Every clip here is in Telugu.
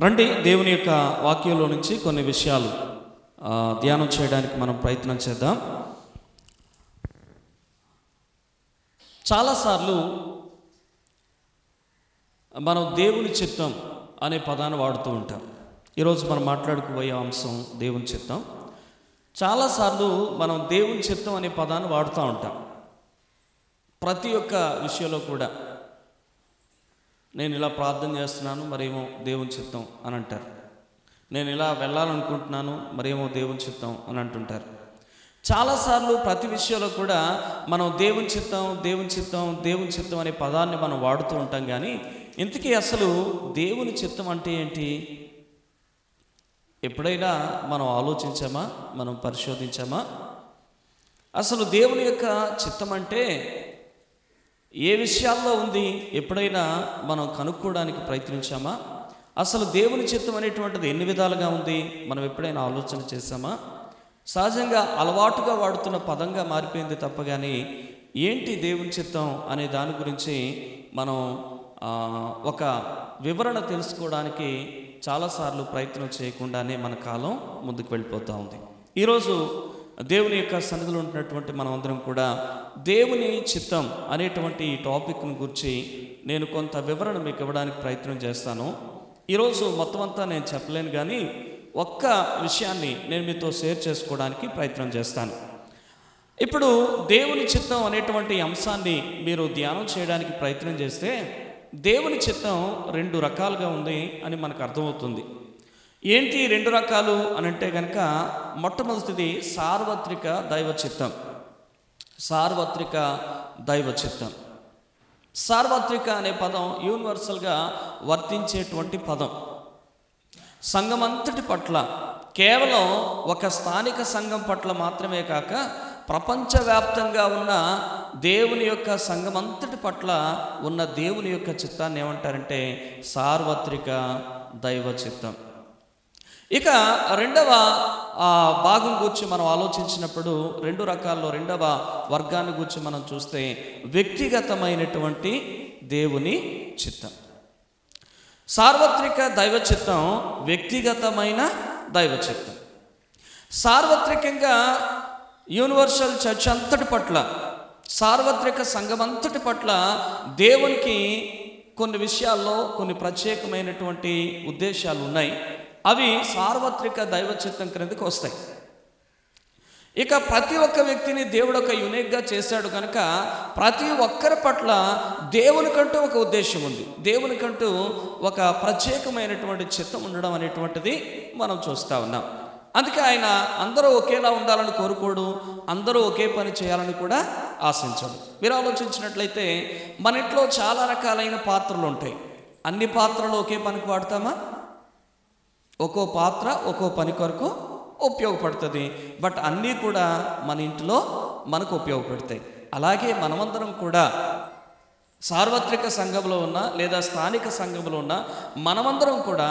రండి దేవుని యొక్క వాక్యంలో నుంచి కొన్ని విషయాలు ధ్యానం చేయడానికి మనం ప్రయత్నం చేద్దాం. చాలాసార్లు మనం దేవుని చిత్తం అనే పదాన్ని వాడుతూ ఉంటాం. ఈరోజు మనం మాట్లాడుకోబోయే అంశం దేవుని చిత్తం. చాలాసార్లు మనం దేవుని చిత్తం అనే పదాన్ని వాడుతూ ఉంటాం. ప్రతి ఒక్క విషయంలో కూడా నేను ఇలా ప్రార్థన చేస్తున్నాను, మరేమో దేవుని చిత్తం అని అంటారు. నేను ఇలా వెళ్ళాలనుకుంటున్నాను, మరేమో దేవుని చిత్తం అని అంటుంటారు. చాలాసార్లు ప్రతి విషయంలో కూడా మనం దేవుని చిత్తం దేవుని చిత్తం దేవుని చిత్తం అనే పదాన్ని మనం వాడుతూ ఉంటాం. కానీ ఇంతకీ అసలు దేవుని చిత్తం అంటే ఏంటి? ఎప్పుడైనా మనం ఆలోచించామా? మనం పరిశోధించామా? అసలు దేవుని యొక్క చిత్తం అంటే ఏ విషయాల్లో ఉంది ఎప్పుడైనా మనం కనుక్కోవడానికి ప్రయత్నించామా? అసలు దేవుని చిత్తం అనేటువంటిది ఎన్ని విధాలుగా ఉంది మనం ఎప్పుడైనా ఆలోచన చేశామా? సహజంగా అలవాటుగా వాడుతున్న పదంగా మారిపోయింది తప్ప కానీ ఏంటి దేవుని చిత్తం అనే దాని గురించి మనం ఒక వివరణ తెలుసుకోవడానికి చాలాసార్లు ప్రయత్నం చేయకుండానే మన కాలం ముందుకు వెళ్ళిపోతూ ఉంది. ఈరోజు దేవుని యొక్క సన్నిధిలో ఉంటున్నటువంటి మనం అందరం కూడా దేవుని చిత్తం అనేటువంటి ఈ టాపిక్ను గురించి నేను కొంత వివరణ మీకు ఇవ్వడానికి ప్రయత్నం చేస్తాను. ఈరోజు మొత్తం అంతా నేను చెప్పలేను, కానీ ఒక్క విషయాన్ని నేను మీతో షేర్ చేసుకోవడానికి ప్రయత్నం చేస్తాను. ఇప్పుడు దేవుని చిత్తం అనేటువంటి అంశాన్ని మీరు ధ్యానం చేయడానికి ప్రయత్నం చేస్తే దేవుని చిత్తం రెండు రకాలుగా ఉంది అని మనకు అర్థమవుతుంది. ఏంటి రెండు రకాలు అని అంటే కనుక, మొట్టమొదటిది సార్వత్రిక దైవ చిత్తం. సార్వత్రిక దైవ చిత్తం. సార్వత్రిక అనే పదం యూనివర్సల్గా వర్తించేటువంటి పదం. సంఘమంతటి పట్ల, కేవలం ఒక స్థానిక సంఘం పట్ల మాత్రమే కాక ప్రపంచవ్యాప్తంగా ఉన్న దేవుని యొక్క సంఘమంతటి పట్ల ఉన్న దేవుని యొక్క చిత్తాన్ని ఏమంటారంటే సార్వత్రిక దైవ చిత్తం. ఇక రెండవ భాగం గురించి మనం ఆలోచించినప్పుడు రెండు రకాల్లో రెండవ వర్గాన్ని గురించి మనం చూస్తే వ్యక్తిగతమైనటువంటి దేవుని చిత్తం. సార్వత్రిక దైవ చిత్తం వ్యక్తిగతమైన దైవ చిత్తం. సార్వత్రికంగా యూనివర్సల్ చర్చ్ అంతటి పట్ల, సార్వత్రిక సంఘం అంతటి పట్ల దేవునికి కొన్ని విషయాల్లో కొన్ని ప్రత్యేకమైనటువంటి ఉద్దేశాలు ఉన్నాయి. అవి సార్వత్రిక దైవ చిత్తం క్రిందకి వస్తాయి. ఇక ప్రతి ఒక్క వ్యక్తిని దేవుడు ఒక యూనిక్గా చేశాడు కనుక ప్రతి ఒక్కరి పట్ల దేవునికంటూ ఒక ఉద్దేశం ఉంది, దేవునికంటూ ఒక ప్రత్యేకమైనటువంటి చిత్తం ఉండడం అనేటువంటిది మనం చూస్తూ ఉన్నాం. అందుకే ఆయన అందరూ ఒకేలా ఉండాలని కోరుకోడు, అందరూ ఒకే పని చేయాలని కూడా ఆశించడు. మీరు ఆలోచించినట్లయితే మన ఇంట్లో చాలా రకాలైన పాత్రలు ఉంటాయి. అన్ని పాత్రలు ఒకే పనికి వాడతామా? ఒక్కో పాత్ర ఒక్కో పని కొరకు ఉపయోగపడుతుంది. బట్ అన్నీ కూడా మన ఇంట్లో మనకు ఉపయోగపడతాయి. అలాగే మనమందరం కూడా సార్వత్రిక సంఘంలో ఉన్న లేదా స్థానిక సంఘంలో ఉన్న మనమందరం కూడా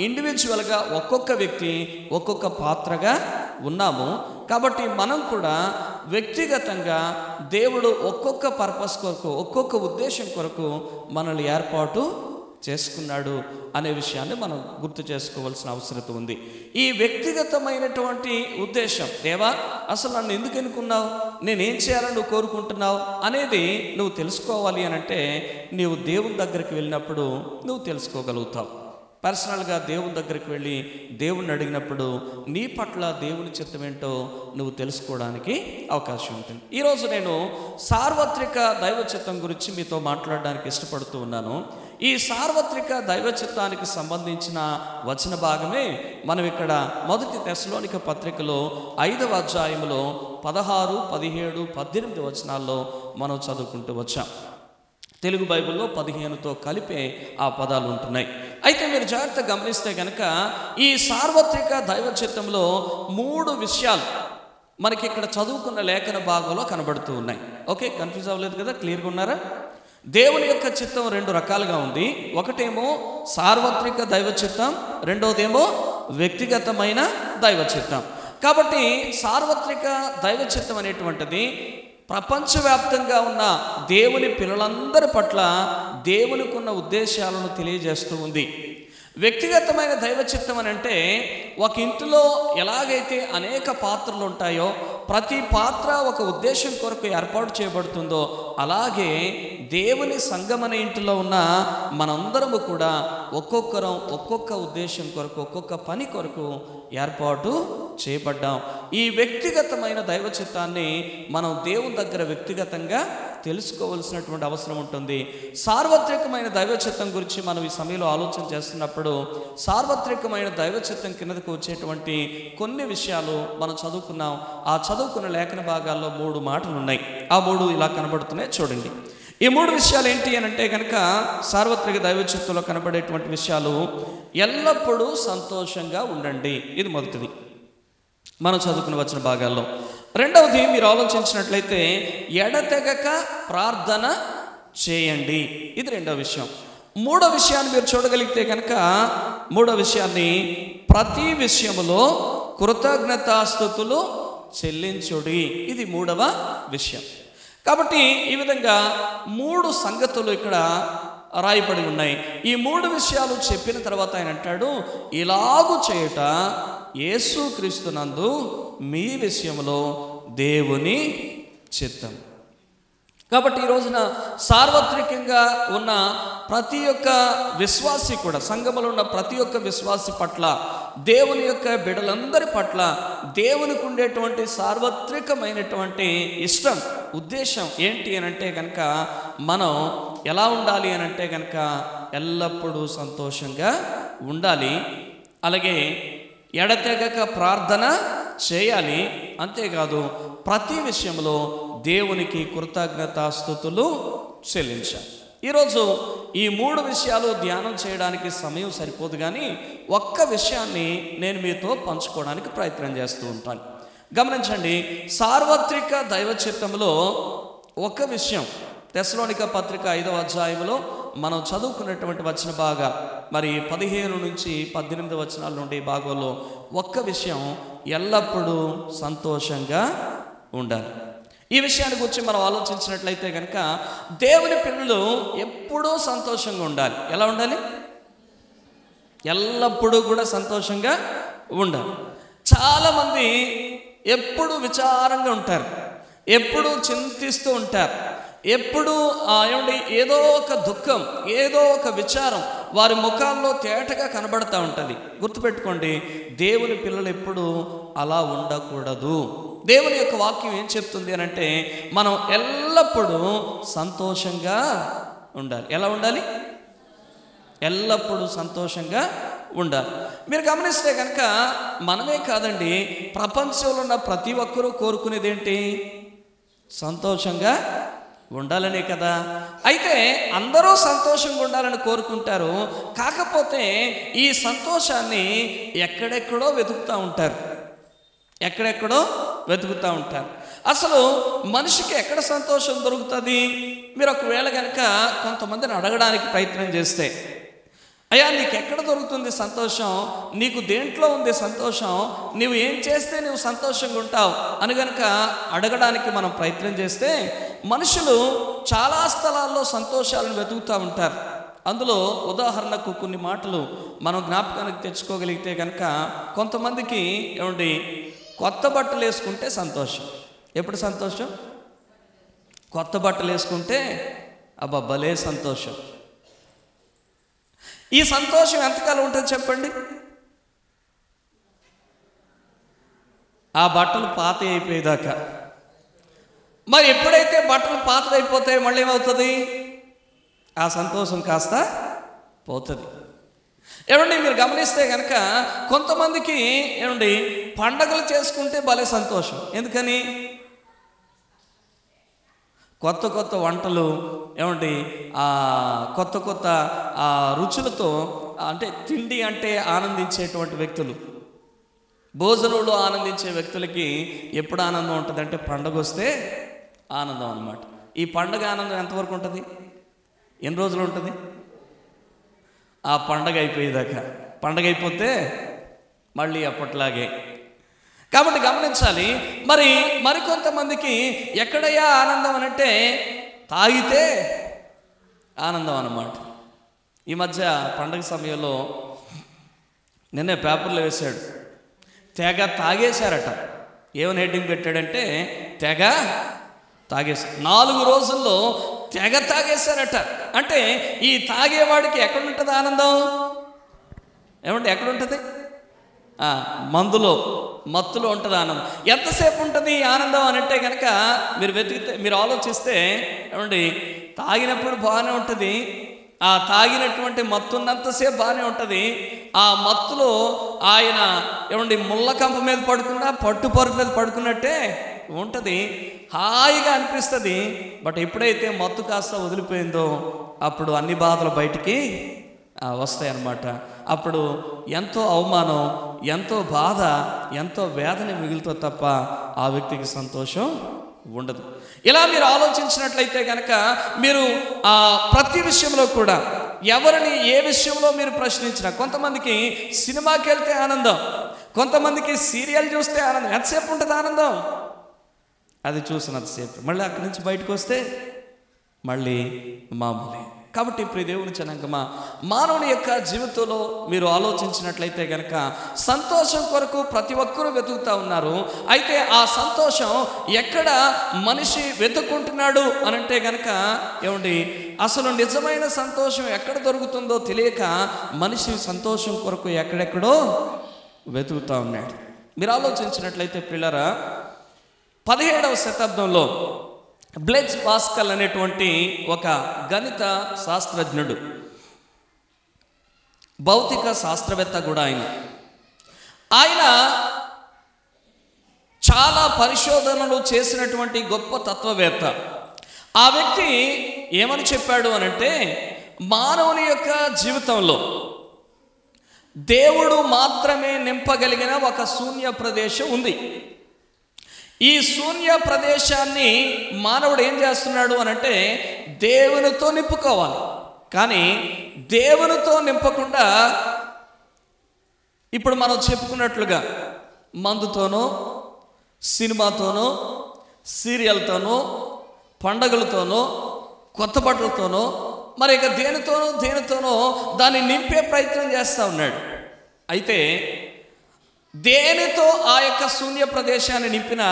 ఇండివిజువల్గా ఒక్కొక్క వ్యక్తి ఒక్కొక్క పాత్రగా ఉన్నాము. కాబట్టి మనం కూడా వ్యక్తిగతంగా దేవుడు ఒక్కొక్క పర్పస్ కొరకు, ఒక్కొక్క ఉద్దేశం కొరకు మనల్ని ఏర్పాటు చేసుకున్నాడు అనే విషయాన్ని మనం గుర్తు చేసుకోవాల్సిన అవసరం ఉంది. ఈ వ్యక్తిగతమైనటువంటి ఉద్దేశం, దేవా అసలు నన్ను ఎందుకు ఎన్నుకున్నావు, నేనేం చేయాలని నువ్వు కోరుకుంటున్నావు అనేది నువ్వు తెలుసుకోవాలి అని అంటే నీవు దేవుని దగ్గరికి వెళ్ళినప్పుడు నువ్వు తెలుసుకోగలుగుతావు. పర్సనల్గా దేవుని దగ్గరికి వెళ్ళి దేవుణ్ణి అడిగినప్పుడు నీ పట్ల దేవుని చిత్తం ఏంటో నువ్వు తెలుసుకోవడానికి అవకాశం ఉంటుంది. ఈరోజు నేను సార్వత్రిక దైవ చిత్తం గురించి మీతో మాట్లాడడానికి ఇష్టపడుతూ ఉన్నాను. ఈ సార్వత్రిక దైవ చిత్తానికి సంబంధించిన వచన భాగమే మనం ఇక్కడ 1 తెస్సలోనిక పత్రికలో 5వ అధ్యాయంలో 16, 17, 18 వచనాల్లో మనం చదువుకుంటూ వచ్చాం. తెలుగు బైబిల్లో 15తో కలిపే ఆ పదాలు ఉంటున్నాయి. అయితే మీరు జాగ్రత్తగా గమనిస్తే కనుక ఈ సార్వత్రిక దైవ చిత్తంలో 3 విషయాలు మనకి ఇక్కడ చదువుకున్న లేఖన భాగంలో కనబడుతూ ఉన్నాయి. ఓకే, కన్ఫ్యూజ్ అవ్వలేదు కదా? క్లియర్గా ఉన్నారా? దేవుని యొక్క చిత్తం రెండు రకాలుగా ఉంది. ఒకటేమో సార్వత్రిక దైవ చిత్తం, రెండోదేమో వ్యక్తిగతమైన దైవ చిత్తం. కాబట్టి సార్వత్రిక దైవ చిత్తం అనేటువంటిది ప్రపంచవ్యాప్తంగా ఉన్న దేవుని పిల్లలందరి పట్ల దేవునికి ఉన్న ఉద్దేశాలను తెలియజేస్తూ ఉంది. వ్యక్తిగతమైన దైవ చిత్తం అని అంటే ఒక ఇంటిలో ఎలాగైతే అనేక పాత్రలు ఉంటాయో, ప్రతి పాత్ర ఒక ఉద్దేశం కొరకు ఏర్పాటు చేయబడుతుందో, అలాగే దేవుని సంఘం అనే ఇంటిలో ఉన్న మనందరము కూడా ఒక్కొక్కరం ఒక్కొక్క ఉద్దేశం కొరకు, ఒక్కొక్క పని కొరకు ఏర్పాటు చేయబడ్డాం. ఈ వ్యక్తిగతమైన దైవ చిత్తాన్ని మనం దేవుని దగ్గర వ్యక్తిగతంగా తెలుసుకోవాల్సినటువంటి అవసరం ఉంటుంది. సార్వత్రికమైన దైవ చిత్తం గురించి మనం ఈ సమయంలో ఆలోచన చేస్తున్నప్పుడు, సార్వత్రికమైన దైవ చిత్తం కిందకు వచ్చేటువంటి కొన్ని విషయాలు మనం చదువుకున్నాం. ఆ చదువుకున్న లేఖన భాగాల్లో 3 మాటలు ఉన్నాయి. ఆ 3 ఇలా కనబడుతున్నాయి, చూడండి. ఈ 3 విషయాలు ఏంటి అని అంటే కనుక, సార్వత్రిక దైవ చిత్తంలో కనబడేటువంటి విషయాలు, ఎల్లప్పుడూ సంతోషంగా ఉండండి. ఇది మొదటిది మనం చదువుకుని వచ్చిన భాగాల్లో. రెండవది మీరు ఆలోచించినట్లయితే, ఎడతెగక ప్రార్థన చేయండి. ఇది రెండవ విషయం. మూడో విషయాన్ని మీరు చూడగలిగితే కనుక, మూడో విషయాన్ని, ప్రతి విషయములో కృతజ్ఞతాస్తుతులు చెల్లించుడి. ఇది మూడవ విషయం. కాబట్టి ఈ విధంగా 3 సంగతులు ఇక్కడ రాయబడి ఉన్నాయి. ఈ 3 విషయాలు చెప్పిన తర్వాత ఆయన అంటాడు, ఇలాగు చేయుట యేసుక్రీస్తునందు మీ విషయంలో దేవుని చిత్తం. కాబట్టి ఈ రోజున సార్వత్రికంగా ఉన్న ప్రతి ఒక్క విశ్వాసి కూడా, సంఘములో ఉన్న ప్రతి ఒక్క విశ్వాసి పట్ల, దేవుని యొక్క బిడ్డలందరి పట్ల దేవునికి ఉండేటువంటి సార్వత్రికమైనటువంటి ఇష్టం, ఉద్దేశం ఏంటి అని అంటే కనుక, మనం ఎలా ఉండాలి అని అంటే కనుక ఎల్లప్పుడూ సంతోషంగా ఉండాలి. అలాగే ఎడతెగక ప్రార్థన చేయాలి. అంతేకాదు ప్రతి విషయంలో దేవునికి కృతజ్ఞతాస్తుతులు చెల్లించాలి. ఈరోజు ఈ 3 విషయాలు ధ్యానం చేయడానికి సమయం సరిపోదు, కానీ ఒక్క విషయాన్ని నేను మీతో పంచుకోవడానికి ప్రయత్నం చేస్తూ ఉంటాను. గమనించండి, సార్వత్రిక దైవ చిత్తంలో ఒక విషయం, తెస్సలోనిక పత్రిక 5వ అధ్యాయంలో మనం చదువుకున్నటువంటి వచన భాగం, మరి 15 నుంచి 18 వచనాల నుండి భాగంలో ఒక్క విషయం, ఎల్లప్పుడూ సంతోషంగా ఉండాలి. ఈ విషయాన్ని గురించి మనం ఆలోచించినట్లయితే కనుక, దేవుని పిల్లలు ఎప్పుడూ సంతోషంగా ఉండాలి. ఎలా ఉండాలి? ఎల్లప్పుడూ కూడా సంతోషంగా ఉండాలి. చాలామంది ఎప్పుడు విచారంగా ఉంటారు, ఎప్పుడు చింతిస్తూ ఉంటారు, ఎప్పుడు ఏమండి ఏదో ఒక దుఃఖం, ఏదో ఒక విచారం వారి ముఖాల్లో తేటగా కనబడతా ఉంటుంది. గుర్తుపెట్టుకోండి, దేవుని పిల్లలు ఎప్పుడు అలా ఉండకూడదు. దేవుని యొక్క వాక్యం ఏం చెప్తుంది అని అంటే, మనం ఎల్లప్పుడూ సంతోషంగా ఉండాలి. ఎలా ఉండాలి? ఎల్లప్పుడూ సంతోషంగా ఉండాలి. మీరు గమనిస్తే కనుక, మనమే కాదండి, ప్రపంచంలో ఉన్న ప్రతి ఒక్కరూ కోరుకునేది ఏంటి? సంతోషంగా ఉండాలనే కదా. అయితే అందరూ సంతోషంగా ఉండాలని కోరుకుంటారు. కాకపోతే ఈ సంతోషాన్ని ఎక్కడెక్కడో వెతుకుతూ ఉంటారు, ఎక్కడెక్కడో వెతుకుతూ ఉంటారు. అసలు మనిషికి ఎక్కడ సంతోషం దొరుకుతుంది? మీరు ఒకవేళ కనుక కొంతమందిని అడగడానికి ప్రయత్నం చేస్తే, అయ్యా నీకు ఎక్కడ దొరుకుతుంది సంతోషం, నీకు దేంట్లో ఉంది సంతోషం, నువ్వు ఏం చేస్తే నువ్వు సంతోషంగా ఉంటావు అని కనుక అడగడానికి మనం ప్రయత్నం చేస్తే, మనుషులు చాలా స్థలాల్లో సంతోషాలను వెతుకుతూ ఉంటారు. అందులో ఉదాహరణకు కొన్ని మాటలు మనం జ్ఞాపకానికి తెచ్చుకోగలిగితే కనుక, కొంతమందికి ఏమండి కొత్త బట్టలు వేసుకుంటే సంతోషం. ఎప్పుడు సంతోషం? కొత్త బట్టలు వేసుకుంటే అబ్బబ్బలే సంతోషం. ఈ సంతోషం ఎంతకాలం ఉంటుంది చెప్పండి? ఆ బట్టలు పాత అయిపోయేదాకా. మరి ఎప్పుడైతే బట్టలు పాతదైపోతాయి మళ్ళీ ఏమవుతుంది? ఆ సంతోషం కాస్త పోతుంది. ఏమండి మీరు గమనిస్తే కనుక, కొంతమందికి ఏమండి పండగలు చేసుకుంటే భలే సంతోషం. ఎందుకని? కొత్త కొత్త వంటలు, ఏమండి కొత్త కొత్త రుచులతో, అంటే తిండి అంటే ఆనందించేటువంటి వ్యక్తులు, భోజనంలో ఆనందించే వ్యక్తులకి ఎప్పుడు ఆనందం ఉంటుంది అంటే పండగ వస్తే ఆనందం అన్నమాట. ఈ పండగ ఆనందం ఎంతవరకు ఉంటుంది? ఎన్ని రోజులు ఉంటుంది? ఆ పండగ అయిపోయేదాకా. పండగ అయిపోతే మళ్ళీ అప్పట్లాగే. కాబట్టి గమనించాలి. మరికొంతమందికి ఎక్కడయ్యా ఆనందం అనంటే తాగితే ఆనందం అన్నమాట. ఈ మధ్య పండగ సమయంలో నిన్నే పేపర్లో వేశాడు, తెగ తాగేశారట. ఏమని హెడ్డింగ్ పెట్టాడంటే తెగ తాగేశారు. 4 రోజుల్లో తెగ తాగేశారట. అంటే ఈ తాగేవాడికి ఎక్కడుంటుంది ఆనందం? ఏమంటే ఎక్కడుంటుంది? మందులో, మత్తులో ఉంటుంది ఆనందం. ఎంతసేపు ఉంటుంది ఈ ఆనందం అని అంటే కనుక మీరు వెతికితే, మీరు ఆలోచిస్తే ఏమండి, తాగినప్పుడు బాగానే ఉంటుంది, ఆ తాగినటువంటి మత్తున్నంతసేపు బాగానే ఉంటుంది. ఆ మత్తులో ఆయన ఏమండి ముళ్ళకంప మీద పడుకున్నా, పట్టుపరుపు మీద పడుకున్నట్టే ఉంటుంది, హాయిగా అనిపిస్తుంది. బట్ ఎప్పుడైతే మత్తు కాస్త వదిలిపోయిందో అప్పుడు అన్ని బాధలు బయటికి వస్తాయన్నమాట. అప్పుడు ఎంతో అవమానం, ఎంతో బాధ, ఎంతో వేదన మిగులుతుంది తప్ప ఆ వ్యక్తికి సంతోషం ఉండదు. ఇలా మీరు ఆలోచించినట్లయితే కనుక మీరు ప్రతి విషయంలో కూడా ఎవరిని ఏ విషయంలో మీరు ప్రశ్నించినా, కొంతమందికి సినిమాకి వెళ్తే ఆనందం, కొంతమందికి సీరియల్ చూస్తే ఆనందం. ఎంతసేపు ఉంటుంది ఆనందం? అది చూసినంతసేపు, మళ్ళీ అక్కడి నుంచి బయటకు వస్తే మళ్ళీ మామూలే. కాబట్టి ప్రియ దేవుని జనాంగమా, మానవుని యొక్క జీవితంలో మీరు ఆలోచించినట్లయితే కనుక సంతోషం కొరకు ప్రతి ఒక్కరూ వెతుకుతూ ఉన్నారు. అయితే ఆ సంతోషం ఎక్కడ మనిషి వెతుక్కుంటున్నాడు అనంటే కనుక ఏమండి, అసలు నిజమైన సంతోషం ఎక్కడ దొరుకుతుందో తెలియక మనిషి సంతోషం కొరకు ఎక్కడెక్కడో వెతుకుతూ ఉన్నాడు. మీరు ఆలోచించినట్లయితే పిల్లరా, 17వ శతాబ్దంలో బ్లెజ్ పాస్కల్ అనేటువంటి ఒక గణిత శాస్త్రజ్ఞుడు, భౌతిక శాస్త్రవేత్త కూడా ఆయన చాలా పరిశోధనలు చేసినటువంటి గొప్ప తత్వవేత్త. ఆ వ్యక్తి ఏమని చెప్పాడు అనంటే, మానవుని యొక్క జీవితంలో దేవుడు మాత్రమే నింపగలిగిన ఒక శూన్య ప్రదేశం ఉంది. ఈ శూన్య ప్రదేశాన్ని మానవుడు ఏం చేస్తున్నాడు అనంటే దేవునితో నింపుకోవాలి. కానీ దేవునితో నింపకుండా ఇప్పుడు మనం చెప్పుకున్నట్లుగా మందుతోనో, సినిమాతోనో, సీరియల్తోనో, పండగలతోనో, కొత్త బట్టలతోనో, మరి ఇక దేనితోనో దాన్ని నింపే ప్రయత్నం చేస్తూ ఉన్నాడు. అయితే దేనితో ఆ యొక్క శూన్య ప్రదేశాన్ని నింపిన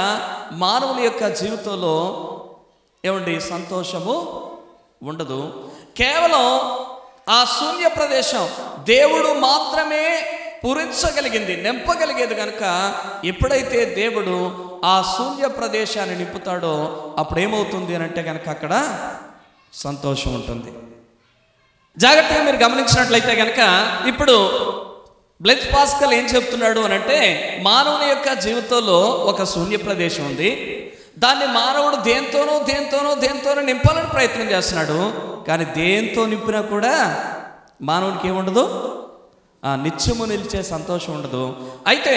మానవుని యొక్క జీవితంలో ఏమండి సంతోషము ఉండదు. కేవలం ఆ శూన్య ప్రదేశం దేవుడు మాత్రమే పూరించగలిగింది, నింపగలిగేది కనుక ఎప్పుడైతే దేవుడు ఆ శూన్య ప్రదేశాన్ని నింపుతాడో అప్పుడు ఏమవుతుంది అని అంటే కనుక అక్కడ సంతోషం ఉంటుంది. జాగ్రత్తగా మీరు గమనించినట్లయితే కనుక ఇప్పుడు బ్లెజ్ పాస్కల్ ఏం చెప్తున్నాడు అనంటే, మానవుని యొక్క జీవితంలో ఒక శూన్య ప్రదేశం ఉంది, దాన్ని మానవుడు దేంతోనో నింపాలని ప్రయత్నం చేస్తున్నాడు. కానీ దేంతో నింపినా కూడా మానవునికి ఏముండదు, నిత్యము నిలిచే సంతోషం ఉండదు. అయితే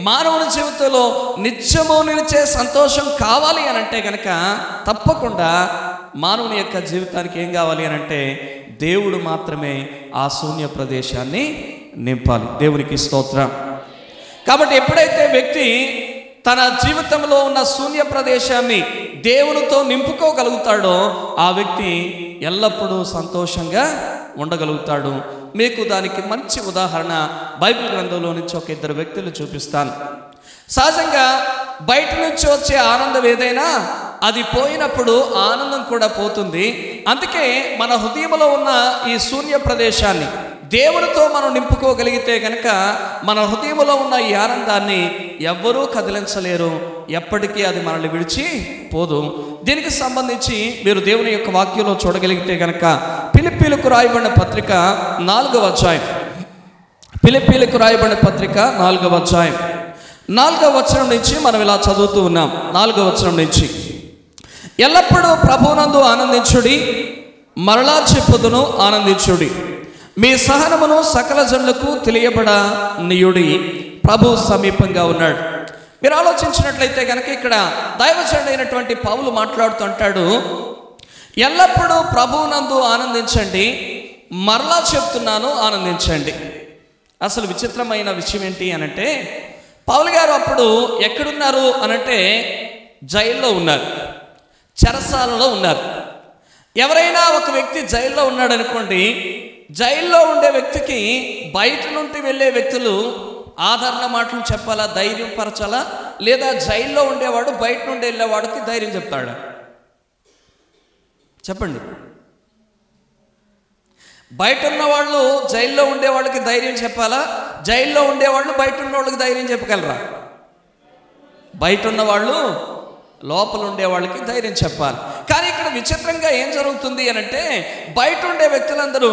మానవుని జీవితంలో నిత్యము నిలిచే సంతోషం కావాలి అని అంటే కనుక తప్పకుండా మానవుని యొక్క జీవితానికి ఏం కావాలి అని అంటే దేవుడు మాత్రమే ఆ శూన్య ప్రదేశాన్ని నింపాలి. దేవునికి స్తోత్రం. కాబట్టి ఎప్పుడైతే వ్యక్తి తన జీవితంలో ఉన్న శూన్య ప్రదేశాన్ని దేవునితో నింపుకోగలుగుతాడో ఆ వ్యక్తి ఎల్లప్పుడూ సంతోషంగా ఉండగలుగుతాడు. మీకు దానికి మంచి ఉదాహరణ బైబిల్ గ్రంథంలో నుంచి ఒక 2 వ్యక్తులు చూపిస్తాను. సహజంగా బయట నుంచి వచ్చే ఆనందం ఏదైనా అది పోయినప్పుడు ఆనందం కూడా పోతుంది. అందుకే మన హృదయంలో ఉన్న ఈ శూన్య ప్రదేశాన్ని దేవునితో మనం నింపుకోగలిగితే కనుక మన హృదయంలో ఉన్న ఈ ఆనందాన్ని ఎవ్వరూ కదిలించలేరు, ఎప్పటికీ అది మనల్ని విడిచి పోదు. దీనికి సంబంధించి మీరు దేవుని యొక్క వాక్యంలో చూడగలిగితే కనుక ఫిలిప్పీలకు రాయబడిన పత్రిక 4వ అధ్యాయం, ఫిలిప్పీలకు రాయబడిన పత్రిక 4వ అధ్యాయం 4వ వచనం నుంచి మనం ఇలా చదువుతూ ఉన్నాం. 4వ వచనం నుంచి, ఎల్లప్పుడూ ప్రభువునందు ఆనందించుడి, మరలా చెప్పుదును ఆనందించుడి, మీ సహనమును సకల జనులకు తెలియబడనీయుడి, ప్రభు సమీపంగా ఉన్నాడు. మీరు ఆలోచించినట్లయితే కనుక ఇక్కడ దైవజనుడైనటువంటి పౌలు మాట్లాడుతూ అంటాడు, ఎల్లప్పుడూ ప్రభువునందు ఆనందించండి, మరలా చెప్తున్నాను ఆనందించండి. అసలు విచిత్రమైన విషయం ఏంటి అనంటే, పౌలు గారు అప్పుడు ఎక్కడున్నారు అనంటే జైల్లో ఉన్నారు, చెరసాలలో ఉన్నారు. ఎవరైనా ఒక వ్యక్తి జైల్లో ఉన్నాడు అనుకోండి, జైల్లో ఉండే వ్యక్తికి బయట నుండి వెళ్ళే వ్యక్తులు ఆదరణ మాటలు చెప్పాలా, ధైర్యం పరచాలా, లేదా జైల్లో ఉండేవాడు బయట నుండి వెళ్ళేవాడికి ధైర్యం చెప్తాడా? చెప్పండి. బయట ఉన్న వాళ్ళు జైల్లో ఉండే వాళ్ళకి ధైర్యం చెప్పాలా, జైల్లో ఉండేవాళ్ళు బయట ఉన్న వాళ్ళకి ధైర్యం చెప్పగలరా? బయట ఉన్న వాళ్ళు లోపల ఉండే వాళ్ళకి ధైర్యం చెప్పాలి. కానీ ఇక్కడ విచిత్రంగా ఏం జరుగుతుంది అని అంటే, బయట ఉండే వ్యక్తులందరూ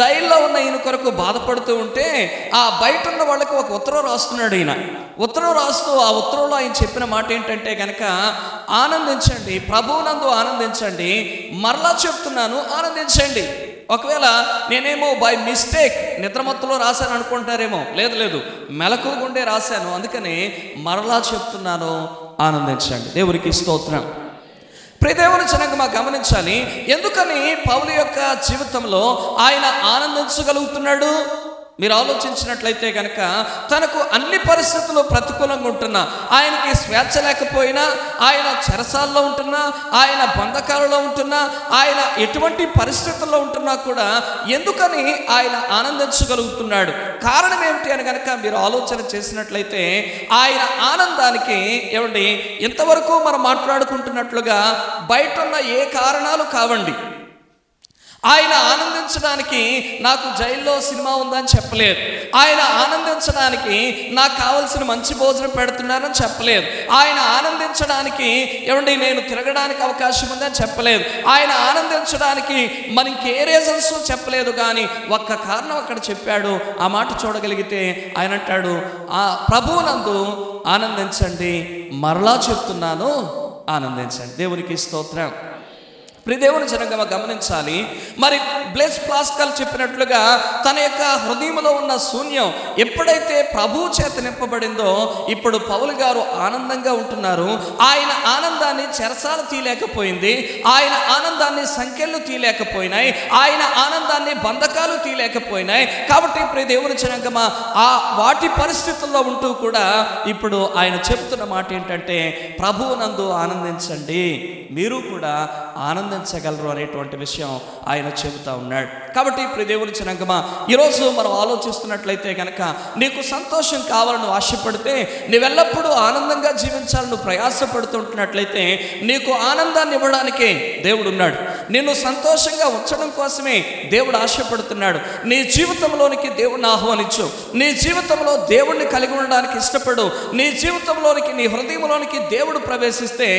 జైల్లో ఉన్న ఈయన కొరకు బాధపడుతూ ఉంటే ఆ బయట ఉన్న వాళ్ళకి ఒక ఉత్తరం రాస్తున్నాడు. ఈయన ఉత్తరం రాస్తూ ఆ ఉత్తరంలో ఆయన చెప్పిన మాట ఏంటంటే కనుక, ఆనందించండి, ప్రభువునందు ఆనందించండి, మరలా చెప్తున్నాను ఆనందించండి. ఒకవేళ నేనేమో బై మిస్టేక్ నిద్రమత్తులో రాశాను అనుకుంటారేమో, లేదు మెలకువగుండే రాశాను, అందుకని మరలా చెప్తున్నాను ఆనందించండి. దేవునికి స్తోత్రం. ప్రియ దేవుని జనంగా గమనించాలి, ఎందుకని పౌలు యొక్క జీవితంలో ఆయన ఆనందించగలుగుతున్నాడు? మీరు ఆలోచించినట్లయితే కనుక, తనకు అన్ని పరిస్థితులు ప్రతికూలంగా ఉంటున్నా, ఆయనకి స్వేచ్ఛ లేకపోయినా, ఆయన చెరసాల్లో ఉంటున్నా, ఆయన బంధకాలలో ఉంటున్నా, ఆయన ఎటువంటి పరిస్థితుల్లో ఉంటున్నా కూడా ఎందుకని ఆయన ఆనందించగలుగుతున్నాడు? కారణం ఏమిటి అని కనుక మీరు ఆలోచన చేసినట్లయితే, ఆయన ఆనందానికి ఏమండి ఇంతవరకు మనం మాట్లాడుకుంటున్నట్లుగా బయట ఉన్న ఏ కారణాలు కావండి. ఆయన ఆనందించడానికి నాకు జైల్లో సినిమా ఉందని చెప్పలేదు, ఆయన ఆనందించడానికి నాకు కావలసిన మంచి భోజనం పెడుతున్నానని చెప్పలేదు, ఆయన ఆనందించడానికి ఏమండి నేను తిరగడానికి అవకాశం ఉందని చెప్పలేదు, ఆయన ఆనందించడానికి మరి ఇంకే రీజన్స్ చెప్పలేదు. కానీ ఒక్క కారణం అక్కడ చెప్పాడు. ఆ మాట చూడగలిగితే ఆయన అంటాడు, ఆ ప్రభువునందు ఆనందించండి, మరలా చెప్తున్నాను ఆనందించండి. దేవునికి స్తోత్రం. ప్రియ దేవుని జనంగా గమనించాలి, మరి బ్లెస్ పాస్కల్ చెప్పినట్లుగా తన యొక్క హృదయంలో ఉన్న శూన్యం ఎప్పుడైతే ప్రభువు చేత నింపబడిందో, ఇప్పుడు పౌలు గారు ఆనందంగా ఉంటున్నారు. ఆయన ఆనందాన్ని చెరసాల తీయలేకపోయింది, ఆయన ఆనందాన్ని సంఖ్యలు తీయలేకపోయినాయి, ఆయన ఆనందాన్ని బంధకాలు తీయలేకపోయినాయి. కాబట్టి ప్రియ దేవుని జనంగా ఆ వాటి పరిస్థితుల్లో ఉంటూ కూడా ఇప్పుడు ఆయన చెప్తున్న మాట ఏంటంటే, ప్రభువునందు ఆనందించండి, మీరు కూడా ఆనందించగలరు అనేటువంటి విషయం ఆయన చెబుతా ఉన్నాడు. కాబట్టి ప్రియ దేవుని జనాంగమా, ఈరోజు మనం ఆలోచిస్తున్నట్లయితే కనుక, నీకు సంతోషం కావాలని ఆశపడితే, నీవెల్లప్పుడూ ఆనందంగా జీవించాలని నువ్వు ప్రయాసపడుతుంటున్నట్లయితే, నీకు ఆనందాన్ని ఇవ్వడానికే దేవుడు ఉన్నాడు. నిన్ను సంతోషంగా ఉంచడం కోసమే దేవుడు ఆశపడుతున్నాడు. నీ జీవితంలోనికి దేవుడిని ఆహ్వానించు, నీ జీవితంలో దేవుణ్ణి కలిగి ఉండడానికి ఇష్టపడు, నీ జీవితంలోనికి నీ హృదయంలోనికి దేవుడు ప్రవేశిస్తే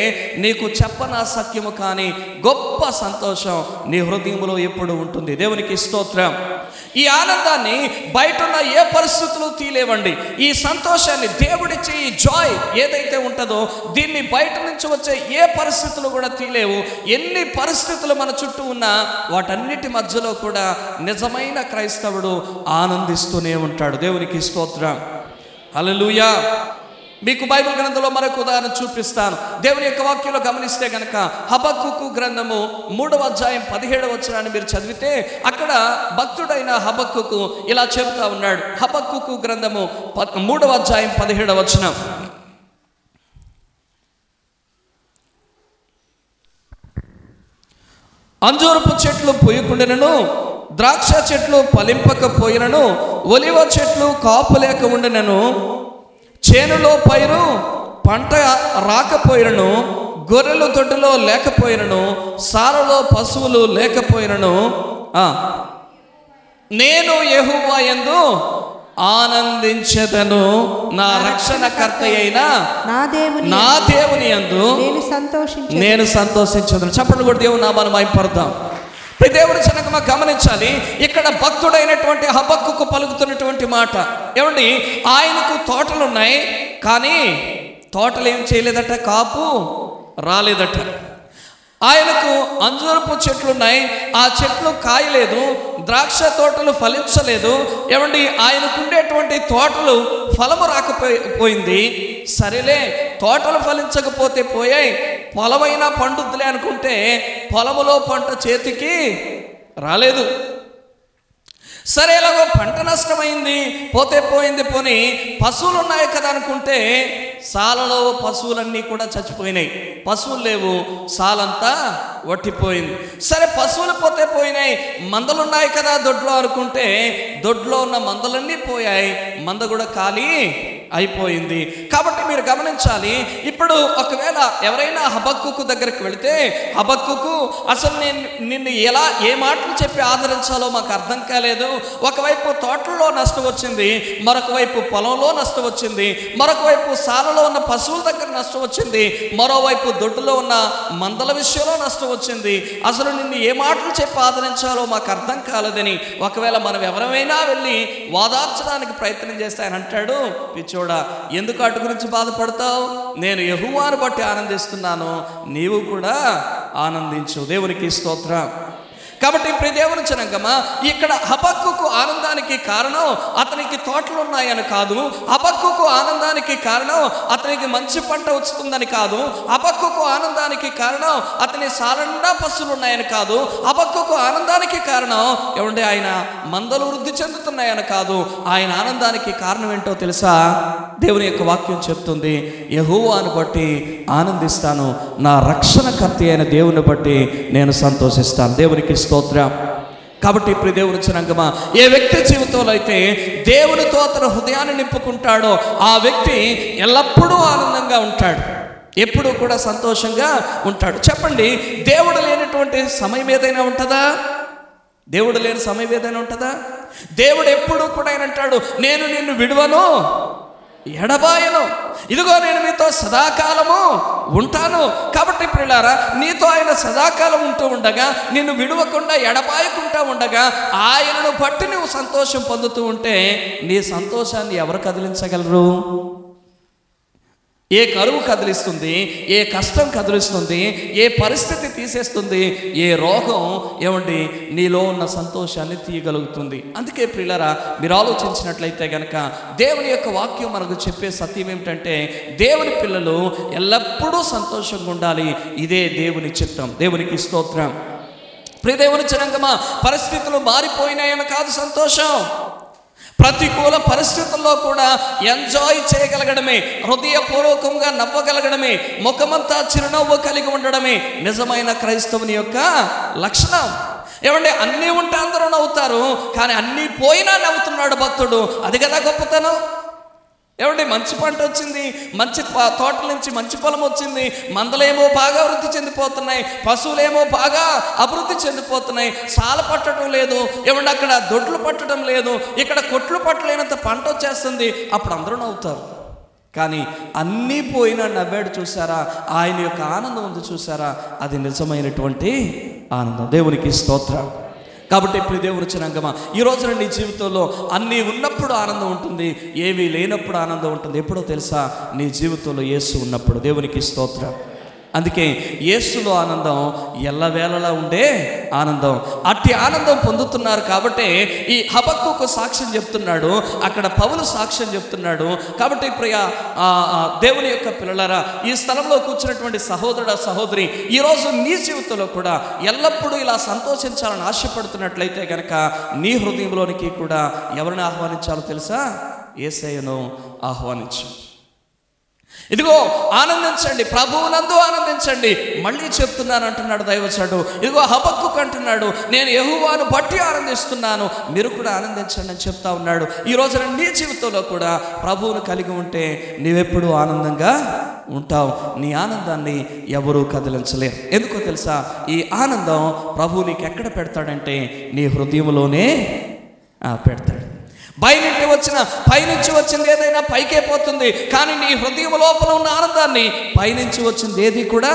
నీకు చెప్పనా సత్యము కానీ గొప్ప సంతోషం నీ హృదయంలో ఎప్పుడు ఉంటుంది. దేవునికి స్తోత్రం. ఈ ఆనందాన్ని బయట ఉన్న ఏ పరిస్థితులు తీలేవండి. ఈ సంతోషాన్ని దేవుడిచ్చే ఈ జాయ్ ఏదైతే ఉంటుందో, దీన్ని బయట నుంచి వచ్చే ఏ పరిస్థితులు కూడా తీలేవు. ఎన్ని పరిస్థితులు మన చుట్టూ ఉన్నా వాటన్నిటి మధ్యలో కూడా నిజమైన క్రైస్తవుడు ఆనందిస్తూనే ఉంటాడు. దేవునికి స్తోత్రం. హల్లెలూయా. మీకు బైబిల్ గ్రంథంలో మరొక ఉదాహరణ చూపిస్తాను. దేవుని యొక్క వాక్యంలో గమనిస్తే కనుక, హబక్కుకు గ్రంథము 3వ అధ్యాయం 17వ వచనాన్ని మీరు చదివితే, అక్కడ భక్తుడైన హబక్కుకు ఇలా చెబుతా ఉన్నాడు. హబక్కుకు గ్రంథము 3వ అధ్యాయం 17వ వచనం, అంజూరపు చెట్లు పూయకుండానను, ద్రాక్ష చెట్లు ఫలింపకపోయినను, ఒలివ చెట్లు కాపు లేక ఉండనను, చేనులో పైరు పంట రాకపోయినను, గొర్రెలు దొడ్డులో లేకపోయినను, సారలో పశువులు లేకపోయినను, నేను యెహోవా యందు ఆనందించెదను, నా రక్షణకర్త అయిన నా దేవుని యందు నేను సంతోషించెదను. చెప్పండి కూడా దేవుని నామాన్ని మహిమపడదాం. దేవుడి జనంగా గమనించాలి, ఇక్కడ భక్తుడైనటువంటి హబక్కుకు పలుకుతున్నటువంటి మాట ఏమండి, ఆయనకు తోటలు ఉన్నాయి, కానీ తోటలు ఏం చేయలేదట, కాపు రాలేదట. ఆయనకు అంజూరపు చెట్లు ఉన్నాయి, ఆ చెట్లు కాయలేదు, ద్రాక్ష తోటలు ఫలించలేదు. ఏమండి, ఆయనకుండేటువంటి తోటలు ఫలము రాకపోయింది. సరేలే, తోటలు ఫలించకపోతే పోయాయి, పొలమైనా పండుద్దులే అనుకుంటే పొలములో పంట చేతికి రాలేదు. సరే, ఎలాగో పంట నష్టమైంది, పోతే పోయింది, పోని పశువులు ఉన్నాయి కదా అనుకుంటే సాలలో పశువులన్నీ కూడా చచ్చిపోయినాయి, పశువులు లేవు, సాలంతా వట్టిపోయింది. సరే పశువులు పోతే పోయినాయి, మందలున్నాయి కదా దొడ్లో అనుకుంటే దొడ్లో ఉన్న మందలన్నీ పోయాయి, మంద కూడా ఖాళీ అయిపోయింది. కాబట్టి మీరు గమనించాలి, ఇప్పుడు ఒకవేళ ఎవరైనా హబక్కూకు దగ్గరికి వెళితే, హబక్కూకు అసలు నిన్ను ఎలా ఏ మాటలు చెప్పి ఆదరించాలో మాకు అర్థం కాలేదు. ఒకవైపు తోటల్లో నష్టం వచ్చింది, మరొక వైపు పొలంలో నష్టం వచ్చింది, మరొక వైపు సాలలో ఉన్న పశువుల దగ్గర నష్టం వచ్చింది, మరోవైపు దొడ్డులో ఉన్న మందల విషయంలో నష్టం వచ్చింది. అసలు నిన్ను ఏ మాటలు చెప్పి ఆదరించాలో మాకు అర్థం కాలేదని ఒకవేళ మనం ఎవరైనా వెళ్ళి వాదార్చడానికి ప్రయత్నం చేస్తే ఆయన అంటాడు, పిచ్చోడా ఎందుకు అటు గురించి బాధపడతావు, నేను యెహోవాను బట్టి ఆనందిస్తున్నాను, నీవు కూడా ఆనందించు. దేవునికి స్తోత్రం. కాబట్టి ప్రియ దేవుని జనాంగమా, ఇక్కడ హబక్కూకు ఆనందానికి కారణం అతనికి తోటలు ఉన్నాయని కాదు, హబక్కూకు ఆనందానికి కారణం అతనికి మంచి పంట వస్తుందని కాదు, హబక్కూకు ఆనందానికి కారణం అతని సాలండా పశువులు ఉన్నాయని కాదు, హబక్కూకు ఆనందానికి కారణం ఏమంటే ఆయన మందలు వృద్ధి చెందుతున్నాయని కాదు. ఆయన ఆనందానికి కారణం ఏంటో తెలుసా? దేవుని యొక్క వాక్యం చెప్తుంది, యెహోవాను బట్టి ఆనందిస్తాను, నా రక్షణకర్త అయిన దేవుని బట్టి నేను సంతోషిస్తాను. దేవునికి స్తోత్రం. కాబట్టి ఇప్పుడు దేవుని జనాంగమా, ఏ వ్యక్తి జీవితంలో అయితే దేవునితో అతను హృదయాన్ని నింపుకుంటాడో ఆ వ్యక్తి ఎల్లప్పుడూ ఆనందంగా ఉంటాడు, ఎప్పుడూ కూడా సంతోషంగా ఉంటాడు. చెప్పండి, దేవుడు లేనటువంటి సమయం ఏదైనా ఉంటుందా? దేవుడు లేని సమయం ఏదైనా ఉంటుందా? దేవుడు ఎప్పుడూ కూడా ఆయన అంటాడు, నేను నిన్ను విడువను, ఎడబాయను, ఇదిగో నేను మీతో సదాకాలము ఉంటాను. కాబట్టి ప్రియులారా, నీతో ఆయన సదాకాలం ఉంటూ ఉండగా, నిన్ను విడవకుండా ఎడబాయకుండా ఉండగా, ఆయనను బట్టి నువ్వు సంతోషం పొందుతూ ఉంటే నీ సంతోషాన్ని ఎవరు కదిలించగలరు? ఏ కరువు కదిలిస్తుంది, ఏ కష్టం కదిలిస్తుంది, ఏ పరిస్థితి తీసేస్తుంది, ఏ రోగం ఏమండి నీలో ఉన్న సంతోషాన్ని తీయగలుగుతుంది. అందుకే ప్రియులారా, మీరు ఆలోచించినట్లయితే కనుక దేవుని యొక్క వాక్యం మనకు చెప్పే సత్యం ఏమిటంటే, దేవుని పిల్లలు ఎల్లప్పుడూ సంతోషంగా ఉండాలి, ఇదే దేవుని చిత్తం. దేవునికి స్తోత్రం. ప్రియ దేవుని జనాంగమా, పరిస్థితులు మారిపోయినాయని కాదు సంతోషం, ప్రతికూల పరిస్థితుల్లో కూడా ఎంజాయ్ చేయగలగడమే, హృదయపూర్వకంగా నవ్వగలగడమే, ముఖమంతా చిరునవ్వు కలిగి ఉండడమే నిజమైన క్రైస్తవుని యొక్క లక్షణం. ఏమంటే అన్నీ ఉంటే అందరూ నవ్వుతారు, కానీ అన్నీ పోయినా నవ్వుతున్నాడు భక్తుడు, అది కదా గొప్పతనం. ఏమంటే మంచి పంట వచ్చింది, మంచి తోటల నుంచి మంచి పొలం వచ్చింది, మందలేమో బాగా వృద్ధి చెందిపోతున్నాయి, పశువులేమో బాగా అభివృద్ధి చెందిపోతున్నాయి, సాల పట్టడం లేదు, ఏమంటే అక్కడ దొడ్లు పట్టడం లేదు, ఇక్కడ కొట్లు పట్టలేనంత పంట వచ్చేస్తుంది, అప్పుడు అందరూ నవ్వుతారు. కానీ అన్నీ పోయినా నవ్వాడు చూసారా, ఆయన యొక్క ఆనందం ఉంది చూసారా, అది నిజమైనటువంటి ఆనందం. దేవునికి స్తోత్రం. కాబట్టి ఇప్పుడు దేవుని జనాంగమా, ఈ రోజున నీ జీవితంలో అన్నీ ఉన్నప్పుడు ఆనందం ఉంటుంది, ఏమీ లేనప్పుడు ఆనందం ఉంటుంది. ఎప్పుడో తెలుసా? నీ జీవితంలో యేసు ఉన్నప్పుడు. దేవునికి స్తోత్రం. అందుకే యేసులో ఆనందం ఎల్లవేళలా ఉండే ఆనందం. అట్టి ఆనందం పొందుతున్నారు కాబట్టి ఈ హబక్కూకు సాక్ష్యం చెప్తున్నాడు, అక్కడ పౌలు సాక్ష్యం చెప్తున్నాడు. కాబట్టి ప్రియ దేవుని యొక్క పిల్లలారా, ఈ స్థలంలో కూర్చున్నటువంటి సహోదరుడు సహోదరి, ఈరోజు నీ జీవితంలో కూడా ఎల్లప్పుడూ ఇలా సంతోషించాలని ఆశపడుతున్నట్లయితే కనుక నీ హృదయంలోనికి కూడా ఎవరిని ఆహ్వానించాలో తెలుసా? యేసయ్యను ఆహ్వానించు. ఇదిగో ఆనందించండి, ప్రభువునందు ఆనందించండి. మళ్ళీ చెప్తున్నాను అంటున్నాడు దైవజనుడు. ఇదిగో హబక్కూకు అంటున్నాడు, నేను యెహోవాను బట్టి ఆనందిస్తున్నాను, మీరు కూడా ఆనందించండి అని చెప్తా ఉన్నాడు. ఈ రోజున నీ జీవితంలో కూడా ప్రభువును కలిగి ఉంటే నీవెప్పుడూ ఆనందంగా ఉంటావు. నీ ఆనందాన్ని ఎవరూ కదిలించలేరు. ఎందుకో తెలుసా? ఈ ఆనందం ప్రభువు నీకు ఎక్కడ పెడతాడంటే నీ హృదయంలోనే పెడతాడు. పైనుంచి వచ్చింది ఏదైనా పైకే పోతుంది, కానీ నీ హృదయం లోపల ఉన్న ఆనందాన్ని పైనుంచి వచ్చింది ఏది కూడా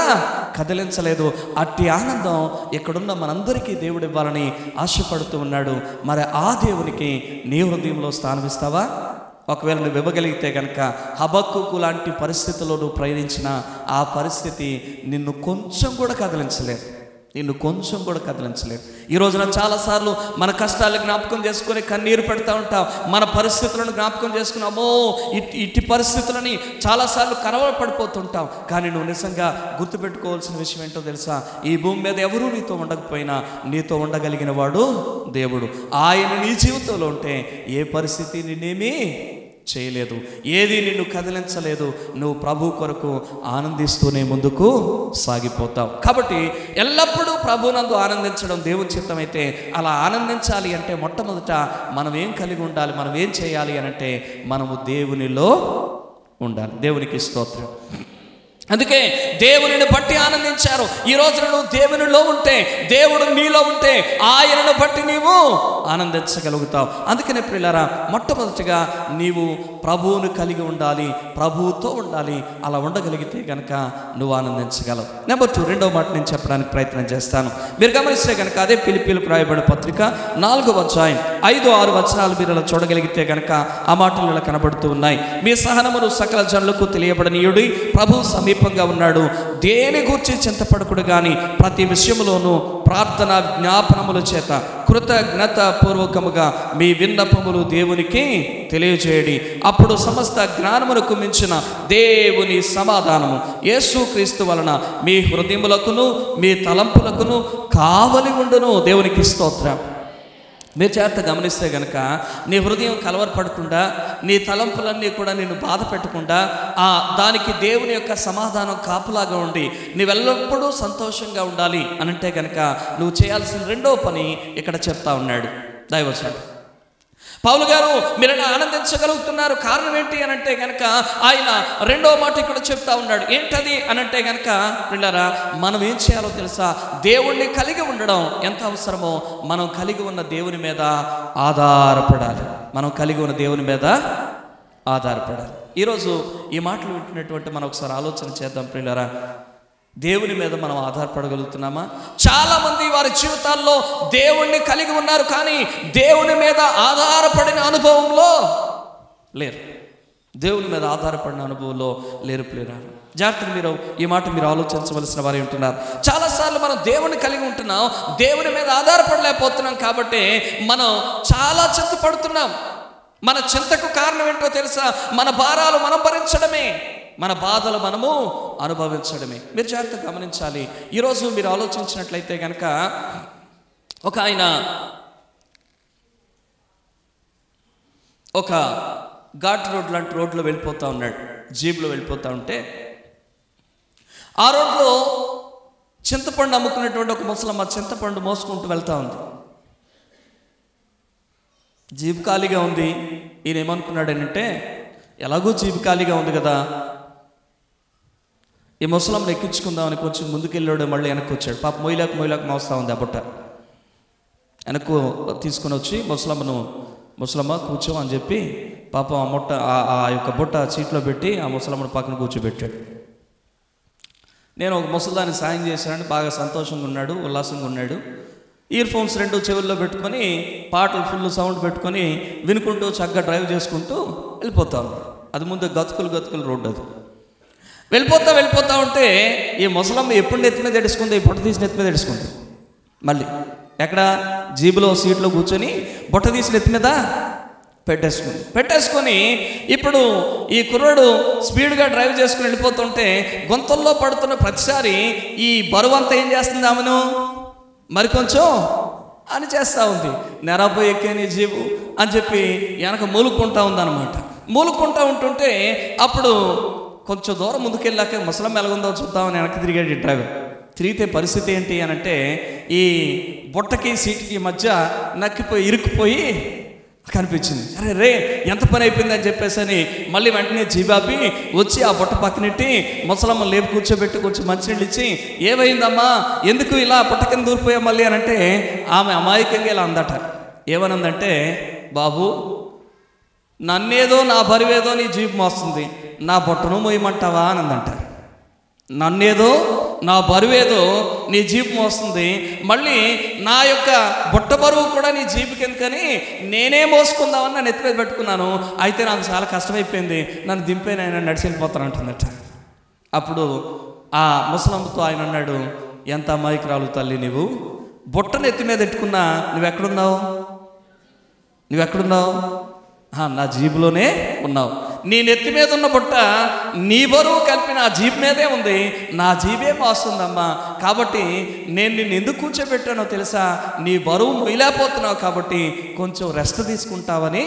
కదిలించలేదు. అట్టి ఆనందం ఇక్కడున్న మనందరికీ దేవుడు ఇవ్వాలని ఆశపడుతూ ఉన్నాడు. మరి ఆ దేవునికి నీ హృదయంలో స్థానం ఇస్తావా? ఒకవేళ నువ్వు ఇవ్వగలిగితే కనుక హబక్కూకు లాంటి పరిస్థితుల్లో నువ్వు ప్రయాణించిన ఆ పరిస్థితి నిన్ను కొంచెం కూడా కదిలించలేదు, నిన్ను కొంచెం కూడా కదిలించలేదు. ఈ రోజున చాలాసార్లు మన కష్టాలు జ్ఞాపకం చేసుకొని కన్నీరు పెడతా ఉంటాం, మన పరిస్థితులను జ్ఞాపకం చేసుకున్నామో ఇట్టి పరిస్థితులని చాలాసార్లు కలవరపడిపోతుంటాం. కానీ నువ్వు నిజంగా గుర్తుపెట్టుకోవాల్సిన విషయం ఏంటో తెలుసా? ఈ భూమి మీద ఎవరూ నీతో ఉండకపోయినా నీతో ఉండగలిగిన వాడు దేవుడు. ఆయన నీ జీవితంలో ఉంటే ఏ పరిస్థితి నిన్నేమీ చేయలేదు, ఏది నిన్ను కదిలించలేదు. నువ్వు ప్రభు కొరకు ఆనందిస్తూనే ముందుకు సాగిపోతావు. కాబట్టి ఎల్లప్పుడూ ప్రభునందు ఆనందించడం దేవుని చిత్తమైతే, అలా ఆనందించాలి అంటే మొట్టమొదట మనం ఏం కలిగి ఉండాలి, మనం ఏం చేయాలి అని అంటే మనము దేవునిలో ఉండాలి. దేవునికి స్తోత్రం. అందుకే దేవునిని బట్టి ఆనందించారు. ఈ రోజు నువ్వు దేవునిలో ఉంటే, దేవుడు నీలో ఉంటే ఆయనను బట్టి నీవు ఆనందించగలుగుతావు. అందుకనే ప్రియులారా, మొట్టమొదటిగా నీవు ప్రభువును కలిగి ఉండాలి, ప్రభువుతో ఉండాలి. అలా ఉండగలిగితే కనుక నువ్వు ఆనందించగలవు. నెంబర్ 2, రెండవ మాట నేను చెప్పడానికి ప్రయత్నం చేస్తాను. మీరు గమనిస్తే కనుక అదే ఫిలిప్పీయులకు రాయబడిన పత్రిక 4వ అధ్యాయం 5-6 వచనాలు మీరు అలా చూడగలిగితే కనుక ఆ మాటలు ఇలా కనబడుతూ ఉన్నాయి. మీ సహనమును సకల జనులకు తెలియబడనీయుడి, ప్రభు సమీపంగా ఉన్నాడు. దేని గూర్చి చింతపడకుడు గాని ప్రతి విషయములోనూ ప్రార్థన జ్ఞాపనముల చేత కృతజ్ఞత పూర్వకముగా మీ విన్నపములు దేవునికి తెలియజేయడి. అప్పుడు సమస్త జ్ఞానమునకు మించిన దేవుని సమాధానము యేసుక్రీస్తు వలన మీ హృదయములకును మీ తలంపులకును కావలి ఉండును. దేవునికి స్తోత్రం. మీరు చేత గమనిస్తే కనుక నీ హృదయం కలవరపడకుండా, నీ తలంపులన్నీ కూడా నిన్ను బాధ పెట్టకుండా, దానికి దేవుని యొక్క సమాధానం కాపులాగా ఉండి నీవెల్లప్పుడూ సంతోషంగా ఉండాలి అనంటే కనుక నువ్వు చేయాల్సిన రెండవ పని ఇక్కడ చెప్తా ఉన్నాడు దైవజనుడు పౌలు గారు. మీరు ఆనందించగలుగుతున్నారు, కారణం ఏంటి అనంటే కనుక ఆయన రెండవ మాట ఇక్కడ చెప్తా ఉన్నాడు. ఏంటది అనంటే కనుక పిల్లరా, మనం ఏం చేయాలో తెలుసా? దేవుణ్ణి కలిగి ఉండడం ఎంత అవసరమో మనం కలిగి ఉన్న దేవుని మీద ఆధారపడాలి. మనం కలిగి ఉన్న దేవుని మీద ఆధారపడాలి. ఈరోజు ఈ మాటలు వింటున్నటువంటి మనం ఒకసారి ఆలోచన చేద్దాం పిల్లరా. దేవుని మీద మనం ఆధారపడగలుగుతున్నామా? చాలామంది వారి జీవితాల్లో దేవుణ్ణి కలిగి ఉన్నారు, కానీ దేవుని మీద ఆధారపడిన అనుభవంలో లేరు. దేవుని మీద ఆధారపడిన అనుభవంలో లేరు ప్రియులారా. జాగ్రత్తగా మీరు ఈ మాట మీరు ఆలోచించవలసిన వారు ఉంటున్నారు. చాలాసార్లు మనం దేవుని కలిగి ఉంటున్నాం, దేవుని మీద ఆధారపడలేకపోతున్నాం. కాబట్టి మనం చాలా చింతపడుతున్నాం. మన చింతకు కారణం ఏంటో తెలుసా? మన భారాలు మనం భరించడమే, మన బాధలు మనము అనుభవించడమే. మీరు జాగ్రత్తగా గమనించాలి. ఈరోజు మీరు ఆలోచించినట్లయితే కనుక ఒక ఘాట్ రోడ్ లాంటి రోడ్లో వెళ్ళిపోతూ ఉన్నాడు, జీబ్లో వెళ్ళిపోతూ ఉంటే ఆ రోడ్లో చింతపండు అమ్ముకునేటువంటి ఒక ముసలమ్మ చింతపండు మోసుకుంటూ వెళ్తూ ఉంది. జీబు ఖాళీగా ఉంది. ఈయన ఏమనుకున్నాడు అంటే, ఎలాగో జీబు ఖాళీగా ఉంది కదా, ఈ ముసలమ్మను ఎక్కించుకుందామని కొంచెం ముందుకెళ్ళాడు, మళ్ళీ వెనక్కి వచ్చాడు. పాప మొయ్యలేక మోస్తా ఉంది ఆ బుట్ట. వెనక్కు తీసుకుని వచ్చి ముసలమ్మ కూర్చో అని చెప్పి పాపం ఆ యొక్క బుట్ట సీట్లో పెట్టి ఆ ముసలమ్మను పక్కన కూర్చోబెట్టాడు. నేను ఒక ముసలిదాన్ని సాయం చేశానని బాగా సంతోషంగా ఉన్నాడు, ఉల్లాసంగా ఉన్నాడు. ఇయర్ ఫోన్స్ 2 చెవుల్లో పెట్టుకొని పాటలు ఫుల్ సౌండ్ పెట్టుకొని వినుకుంటూ చక్కగా డ్రైవ్ చేసుకుంటూ వెళ్ళిపోతాను. అది ముందు గతుకులు రోడ్డు. అది వెళ్ళిపోతా ఉంటే ఈ ముసలమ్మ ఎప్పుడు నెత్తి మీద ఎడుచుకుంది, బుట్ట తీసి నెత్తి మీద ఎడుచుకుంది. మళ్ళీ ఎక్కడ జీబులో సీట్లో కూర్చొని బుట్ట తీసి నెత్తి మీద పెట్టేసుకొని ఇప్పుడు ఈ కుర్రాడు స్పీడ్గా డ్రైవ్ చేసుకుని వెళ్ళిపోతుంటే గొంతుల్లో పడుతున్న ప్రతిసారి ఈ బరువు అంతా ఏం చేస్తుంది ఆమెను, మరి కొంచెం అని చేస్తూ ఉంది. నెరపోయి ఎక్కేని జీబు అని చెప్పి వెనక మూలుకుంటా ఉందన్నమాట. మూలుకుంటా ఉంటుంటే అప్పుడు కొంచెం దూరం ముందుకెళ్ళాక ముసలమ్మ ఎలాగుందో చూద్దామని వెనక్కి తిరిగాడు డ్రైవర్. తిరిగితే పరిస్థితి ఏంటి అని అంటే, ఈ బుట్టకి సీటుకి మధ్య ఇరుక్కుపోయి కనిపించింది. అరే ఎంత పని అయిపోయింది అని చెప్పేసి మళ్ళీ వెంటనే జీబాబి వచ్చి ఆ బుట్ట పక్కనెట్టి ముసలమ్మ లేపు కూర్చోబెట్టి కొంచెం మంచినీళ్ళు ఇచ్చి, ఏమైందమ్మా, ఎందుకు ఇలా బుట్ట కింద దూరిపోయా మళ్ళీ అని అంటే ఆమె అమాయకంగా ఇలా అందట. ఏమనందంటే, బాబు నన్నేదో నా బరువేదో నీ జీబు మోస్తుంది, నా బుట్టను మోయమంటావా అని అందంట. నన్నేదో నా బరువేదో నీ జీపు మోస్తుంది, మళ్ళీ నా యొక్క బుట్ట బరువు కూడా నీ జీపుకి ఎందుకని నేనే మోసుకుందామని నన్ను ఎత్తి మీద పెట్టుకున్నాను. అయితే నాకు చాలా కష్టమైపోయింది, నన్ను దింపే నేను నడిచి వెళ్ళిపోతాను అంటుందట. అప్పుడు ఆ ముసలమ్మతో ఆయన అన్నాడు, ఎంత అమాయకురాలు తల్లి, నీవు బుట్టను ఎత్తి మీద పెట్టుకున్నా నువ్వెక్కడున్నావు? నా జీబులోనే ఉన్నావు. నీ నెత్తి మీద ఉన్న బుట్ట నీ బరువు కలిపి నా జీబు మీదే ఉంది, నా జీబే మోస్తుందమ్మా. కాబట్టి నేను నిన్ను ఎందుకు కూర్చోబెట్టానో తెలుసా? నీ బరువు మొయ్యలేకపోతున్నావు కాబట్టి కొంచెం రెస్ట్ తీసుకుంటావని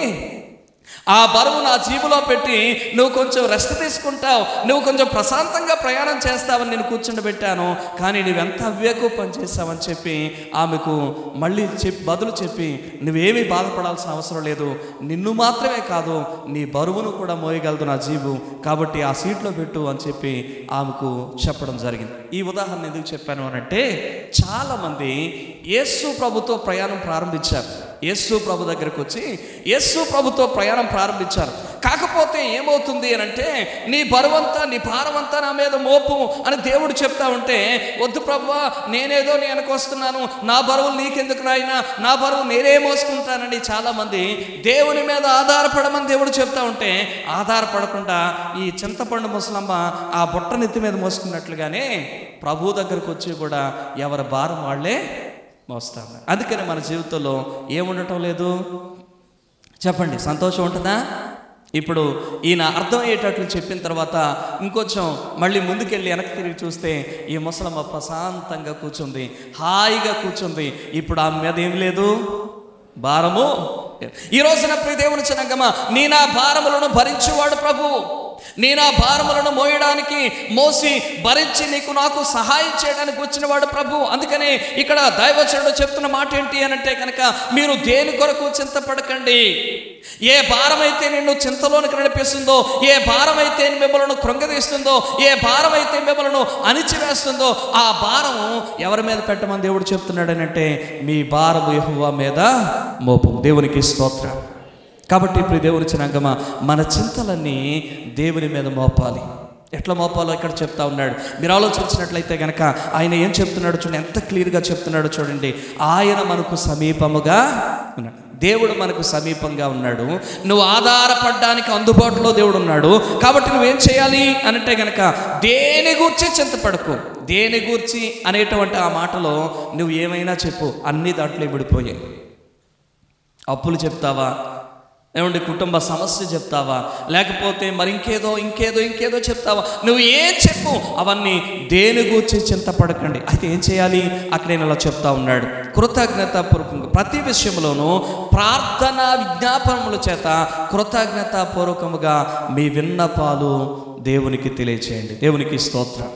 ఆ బరువు నా జీబులో పెట్టి నువ్వు కొంచెం రెస్ట్ తీసుకుంటావు, నువ్వు కొంచెం ప్రశాంతంగా ప్రయాణం చేస్తావని నేను కూర్చుండబెట్టాను, కానీ నువ్వెంత అవివేకం పని చేస్తావని చెప్పి ఆమెకు మళ్ళీ బదులు చెప్పి నువ్వేమీ బాధపడాల్సిన అవసరం లేదు, నిన్ను మాత్రమే కాదు నీ బరువును కూడా మోయగలదు నా జీబు, కాబట్టి ఆ సీట్లో పెట్టు అని చెప్పి ఆమెకు చెప్పడం జరిగింది. ఈ ఉదాహరణ ఎందుకు చెప్పాను అనంటే, చాలామంది యేసు ప్రభుతో ప్రయాణం ప్రారంభించారు, యేసు ప్రభు దగ్గరకు వచ్చి యేసు ప్రభుతో ప్రయాణం ప్రారంభించారు. కాకపోతే ఏమవుతుంది అని అంటే, నీ బరువంతా నీ భారమంతా నా మీద మోపు అని దేవుడు చెప్తా ఉంటే, వద్దు ప్రభువా నేనేదో నీ వెనకొస్తున్నాను, నా బరువులు నీకెందుకు నాయనా, నా బరువు నేనే మోసుకుంటానని చాలామంది దేవుని మీద ఆధారపడమని దేవుడు చెప్తా ఉంటే ఆధారపడకుండా ఈ చింతపండు ముసలమ్మ ఆ బుట్ట నెత్తి మీద మోసుకున్నట్లుగానే ప్రభు దగ్గరకు వచ్చి కూడా ఎవరి భారం వాళ్ళే మోస్తాం. అందుకని మన జీవితంలో ఏముండటం లేదు చెప్పండి, సంతోషం ఉంటుందా? ఇప్పుడు ఈయన అర్థమయ్యేటట్లు చెప్పిన తర్వాత ఇంకొంచెం మళ్ళీ ముందుకెళ్ళి వెనక్కి తిరిగి చూస్తే ఈ ముసలమ్మ ప్రశాంతంగా కూర్చుంది, హాయిగా కూర్చుంది. ఇప్పుడు ఆమె మీద ఏం లేదు, భారము. ఈ రోజున ప్రియ దేవుని జనాంగమా, నీ నా భారములను భరించేవాడు ప్రభువు, నీ నా భారములను మోయడానికి మోసి భరించి నీకు నాకు సహాయం చేయడానికి వచ్చిన వాడు ప్రభు. అందుకనే ఇక్కడ దైవజనుడు చెప్తున్న మాట ఏంటి అనంటే కనుక, మీరు దేని కొరకు చింతపడకండి. ఏ భారమైతే నిన్ను చింతలోనికి నడిపిస్తుందో, ఏ భారమైతే మిమ్మల్ని కృంగదీస్తుందో, ఏ భారమైతే మిమ్మల్ని అణిచివేస్తుందో, ఆ భారం ఎవరి మీద పెట్టమని దేవుడు చెప్తున్నాడనంటే, మీ భారము యెహోవా మీద మోపు. దేవునికి స్తోత్రం. కాబట్టి ఇప్పుడు దేవుని జనాంగమా, మన చింతలన్నీ దేవుని మీద మోపాలి. ఎట్లా మోపాలో ఇక్కడ చెప్తా ఉన్నాడు. మీరు ఆలోచించినట్లయితే కనుక ఆయన ఏం చెప్తున్నాడు చూడండి, ఎంత క్లియర్గా చెప్తున్నాడు చూడండి. ఆయన మనకు సమీపముగా ఉన్నాడు, దేవుడు మనకు సమీపంగా ఉన్నాడు. నువ్వు ఆధారపడడానికి అందుబాటులో దేవుడు ఉన్నాడు. కాబట్టి నువ్వేం చేయాలి అనంటే కనుక, దేని గూర్చి చింతపడకు. దేని గూర్చి అనేటువంటి ఆ మాటలో నువ్వు ఏమైనా చెప్పు, అన్ని దాంట్లో విడిపోయాయి. అప్పులు చెప్తావా, ఏమంటే కుటుంబ సమస్య చెప్తావా, లేకపోతే మరి ఇంకేదో చెప్తావా, నువ్వు ఏం చెప్పు, అవన్నీ దేని గూర్చి చింతపడకండి. అయితే ఏం చేయాలి, అక్కడ నేను అలా చెప్తా ఉన్నాడు. కృతజ్ఞతాపూర్వకంగా ప్రతి విషయంలోనూ ప్రార్థన విజ్ఞాపనముల చేత కృతజ్ఞతాపూర్వకముగా మీ విన్నపాలు దేవునికి తెలియచేయండి. దేవునికి స్తోత్రం.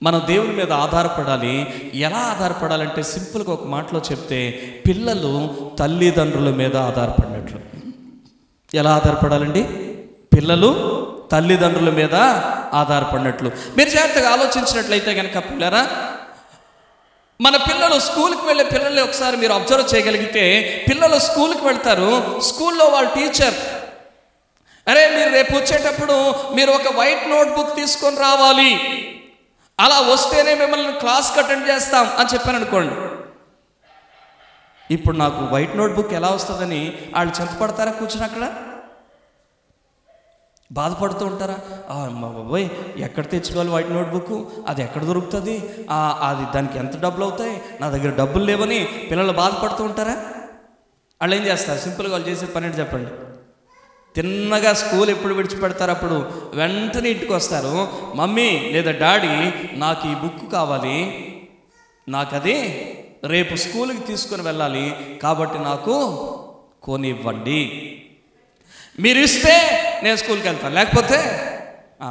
మనం దేవుని మీద ఆధారపడాలి. ఎలా ఆధారపడాలంటే సింపుల్గా ఒక మాటలో చెప్తే, పిల్లలు తల్లిదండ్రుల మీద ఆధారపడినట్లు. ఎలా ఆధారపడాలండి? పిల్లలు తల్లిదండ్రుల మీద ఆధారపడినట్లు. మీరు జాగ్రత్తగా ఆలోచించినట్లయితే కనుక పిల్లరా, మన పిల్లలు స్కూల్కి వెళ్ళే పిల్లల్ని ఒకసారి మీరు అబ్జర్వ్ చేయగలిగితే, పిల్లలు స్కూల్కి వెళ్తారు, స్కూల్లో వాళ్ళ టీచర్, అరే మీరు రేపు వచ్చేటప్పుడు మీరు ఒక వైట్ నోట్బుక్ తీసుకొని రావాలి, అలా వస్తేనే మిమ్మల్ని క్లాస్కి అటెండ్ చేస్తాం అని చెప్పాను అనుకోండి. ఇప్పుడు నాకు వైట్ నోట్బుక్ ఎలా వస్తుందని వాళ్ళు చింతపడతారా? కూర్చుని అక్కడ బాధపడుతూ ఉంటారా? మా బాబోయ్ ఎక్కడ తెచ్చుకోవాలి వైట్ నోట్బుక్, అది ఎక్కడ దొరుకుతుంది, అది దానికి ఎంత డబ్బులు అవుతాయి, నా దగ్గర డబ్బులు లేవని పిల్లలు బాధపడుతూ ఉంటారా? వాళ్ళు ఏం చేస్తారు? సింపుల్గా వాళ్ళు చేసే పని ఏంటి చెప్పండి. తిన్నగా స్కూల్ ఎప్పుడు విడిచిపెడతారు, అప్పుడు వెంటనే ఇంటికి వస్తారు, మమ్మీ లేదా డాడీ నాకు ఈ బుక్ కావాలి, నాకు అది రేపు స్కూల్కి తీసుకొని వెళ్ళాలి, కాబట్టి నాకు కొనివ్వండి, మీరు ఇస్తే నేను స్కూల్కి వెళ్తాను, లేకపోతే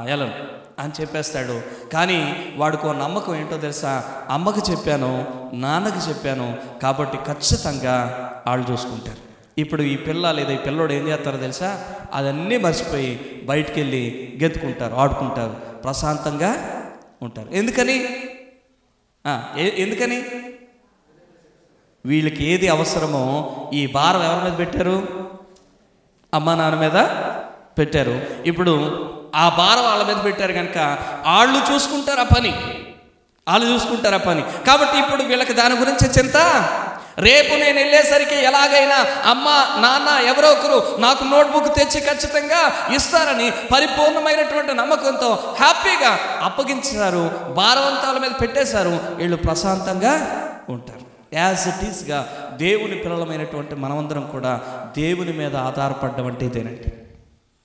వెళ్ళను అని చెప్పేస్తాడు. కానీ వాడికో నమ్మకం ఏంటో తెలుసా, అమ్మకి చెప్పాను, నాన్నకి చెప్పాను, కాబట్టి ఖచ్చితంగా వాళ్ళు చూసుకుంటారు. ఇప్పుడు ఈ పిల్ల లేదా ఈ పిల్లోడు ఏం చేస్తారో తెలుసా, అదన్నీ మర్చిపోయి బయటికి వెళ్ళి గెత్తుకుంటారు, ఆడుకుంటారు, ప్రశాంతంగా ఉంటారు. ఎందుకని? వీళ్ళకి ఏది అవసరమో ఈ భారం ఎవరి మీద పెట్టారు? అమ్మా నాన్న మీద పెట్టారు. ఇప్పుడు ఆ భారం వాళ్ళ మీద పెట్టారు కనుక వాళ్ళు చూసుకుంటారు ఆ పని, కాబట్టి ఇప్పుడు వీళ్ళకి దాని గురించి చింత. రేపు నేను వెళ్ళేసరికి ఎలాగైనా అమ్మ నాన్న ఎవరో ఒకరు నాకు నోట్బుక్ తెచ్చి ఖచ్చితంగా ఇస్తారని పరిపూర్ణమైనటువంటి నమ్మకంతో హ్యాపీగా అప్పగించారు, భారవంతాల మీద పెట్టేశారు, వీళ్ళు ప్రశాంతంగా ఉంటారు. యాజ్ ఇట్ ఈస్గా దేవుని పిల్లలమైనటువంటి మనమందరం కూడా దేవుని మీద ఆధారపడడం అంటే ఇదేనండి.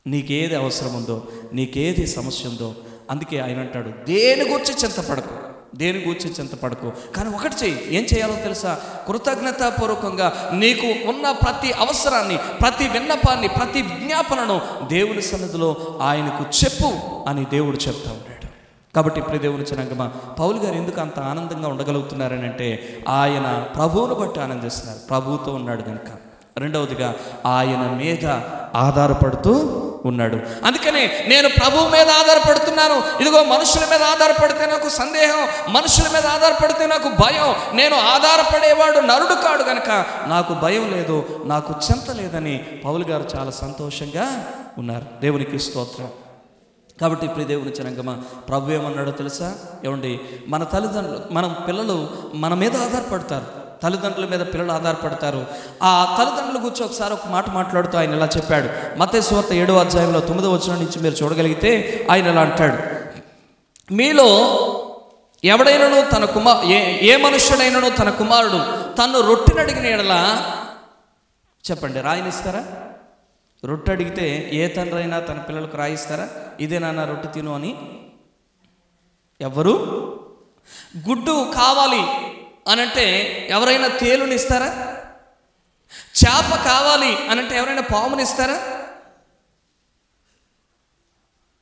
నీకేది అవసరం ఉందో, నీకేది సమస్య ఉందో, అందుకే ఆయన అంటాడు దేని గురించి చింతపడకు, దేని గూర్చి చింతపడకు. కానీ ఒకటి చెయ్యి, ఏం చేయాలో తెలుసా? కృతజ్ఞతాపూర్వకంగా నీకు ఉన్న ప్రతి అవసరాన్ని, ప్రతి విన్నపాన్ని, ప్రతి విజ్ఞాపనను దేవుని సన్నిధిలో ఆయనకు చెప్పు అని దేవుడు చెప్తా ఉన్నాడు. కాబట్టి ఇప్పుడు దేవుని జనాంగమా, పౌలు గారు ఎందుకు అంత ఆనందంగా ఉండగలుగుతున్నారని అంటే ఆయన ప్రభువును బట్టి ఆనందిస్తున్నారు, ప్రభువుతో ఉన్నాడు కనుక. రెండవదిగా ఆయన మీద ఆధారపడుతూ ఉన్నాడు. అందుకని నేను ప్రభువు మీద ఆధారపడుతున్నాను. ఇదిగో మనుషుల మీద ఆధారపడితే నాకు సందేహం, మనుషుల మీద ఆధారపడితే నాకు భయం. నేను ఆధారపడేవాడు నరుడు కాడు కనుక నాకు భయం లేదు, నాకు చింత లేదని పౌలు గారు చాలా సంతోషంగా ఉన్నారు. దేవునికి స్తోత్రం. కాబట్టి ఇప్పుడు దేవుని జనాంగమా, ప్రభు ఏమన్నాడో తెలుసా? ఏమండి, మన తల్లిదండ్రులు, మన పిల్లలు మన మీద ఆధారపడతారు, తల్లిదండ్రుల మీద పిల్లలు ఆధారపడతారు. ఆ తల్లిదండ్రుల గురించి ఒకసారి ఒక మాట మాట్లాడుతూ ఆయన ఇలా చెప్పాడు. మత్తయి సువార్త 7వ అధ్యాయంలో 9వ వచనం నుంచి మీరు చూడగలిగితే ఆయన ఇలా అంటాడు, మీలో ఎవడైనను తన ఏ మనుష్యుడైనను తన కుమారుడు తను రొట్టెని అడిగిన ఎడల, చెప్పండి, రాయినిస్తారా? రొట్టె అడిగితే ఏ తండ్రి అయినా తన పిల్లలకు రాయిస్తారా? ఇదే నాన్న రొట్టె తిను అని? ఎవరు? గుడ్డు కావాలి అనంటే ఎవరైనా తేలునిస్తారా? చేప కావాలి అనంటే ఎవరైనా పామునిస్తారా?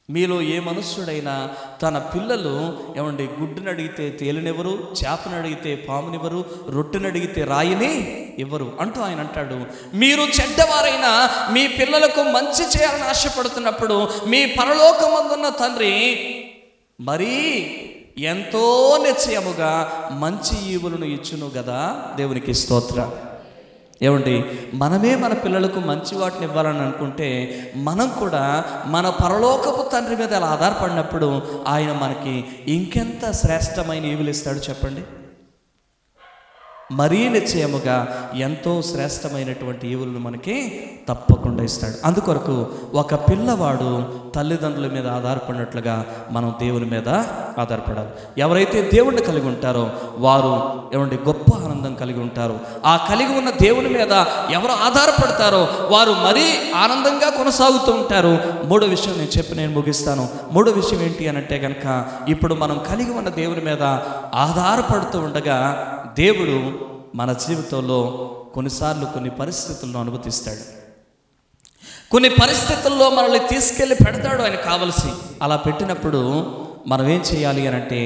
మీలో ఏ మనుష్యుడైనా తన పిల్లలు ఏమండి గుడ్డుని అడిగితే తేలునివ్వరు, చేపను అడిగితే పామునివ్వరు, రొట్టెని అడిగితే రాయిని ఇవ్వరు అంటూ ఆయన అంటాడు. మీరు చెడ్డవారైనా మీ పిల్లలకు మంచి చేయాలని ఆశపడుతున్నప్పుడు మీ పరలోకమందున్న తండ్రి మరీ ఎంతో నిశ్చయముగా మంచి ఈవులను ఇచ్చును కదా. దేవునికి స్తోత్రం. ఏమండి, మనమే మన పిల్లలకు మంచి వాటిని ఇవ్వాలని అనుకుంటే మనం కూడా మన పరలోకపు తండ్రి మీద అలా ఆధారపడినప్పుడు ఆయన మనకి ఇంకెంత శ్రేష్టమైన ఈవులు ఇస్తాడు చెప్పండి. మరీ నిశ్చయముగా ఎంతో శ్రేష్టమైనటువంటి ఈవులను మనకి తప్పకుండా ఇస్తాడు. అందుకొరకు ఒక పిల్లవాడు తల్లిదండ్రుల మీద ఆధారపడినట్లుగా మనం దేవుని మీద ఆధారపడాలి. ఎవరైతే దేవుణ్ణి కలిగి ఉంటారో వారు ఏమండి గొప్ప ఆనందం కలిగి ఉంటారు. ఆ కలిగి ఉన్న దేవుని మీద ఎవరు ఆధారపడతారో వారు మరీ ఆనందంగా కొనసాగుతూ ఉంటారు. మూడో విషయం నేను చెప్పి నేను ముగిస్తాను. మూడో విషయం ఏంటి అని అంటే కనుక, ఇప్పుడు మనం కలిగి ఉన్న దేవుని మీద ఆధారపడుతూ ఉండగా దేవుడు మన జీవితంలో కొన్నిసార్లు కొన్ని పరిస్థితులను అనుమతిస్తాడు. కొన్ని పరిస్థితుల్లో మనల్ని తీసుకెళ్ళి పెడతాడు ఆయన కావలసి. అలా పెట్టినప్పుడు మనం ఏం చేయాలి అని అంటే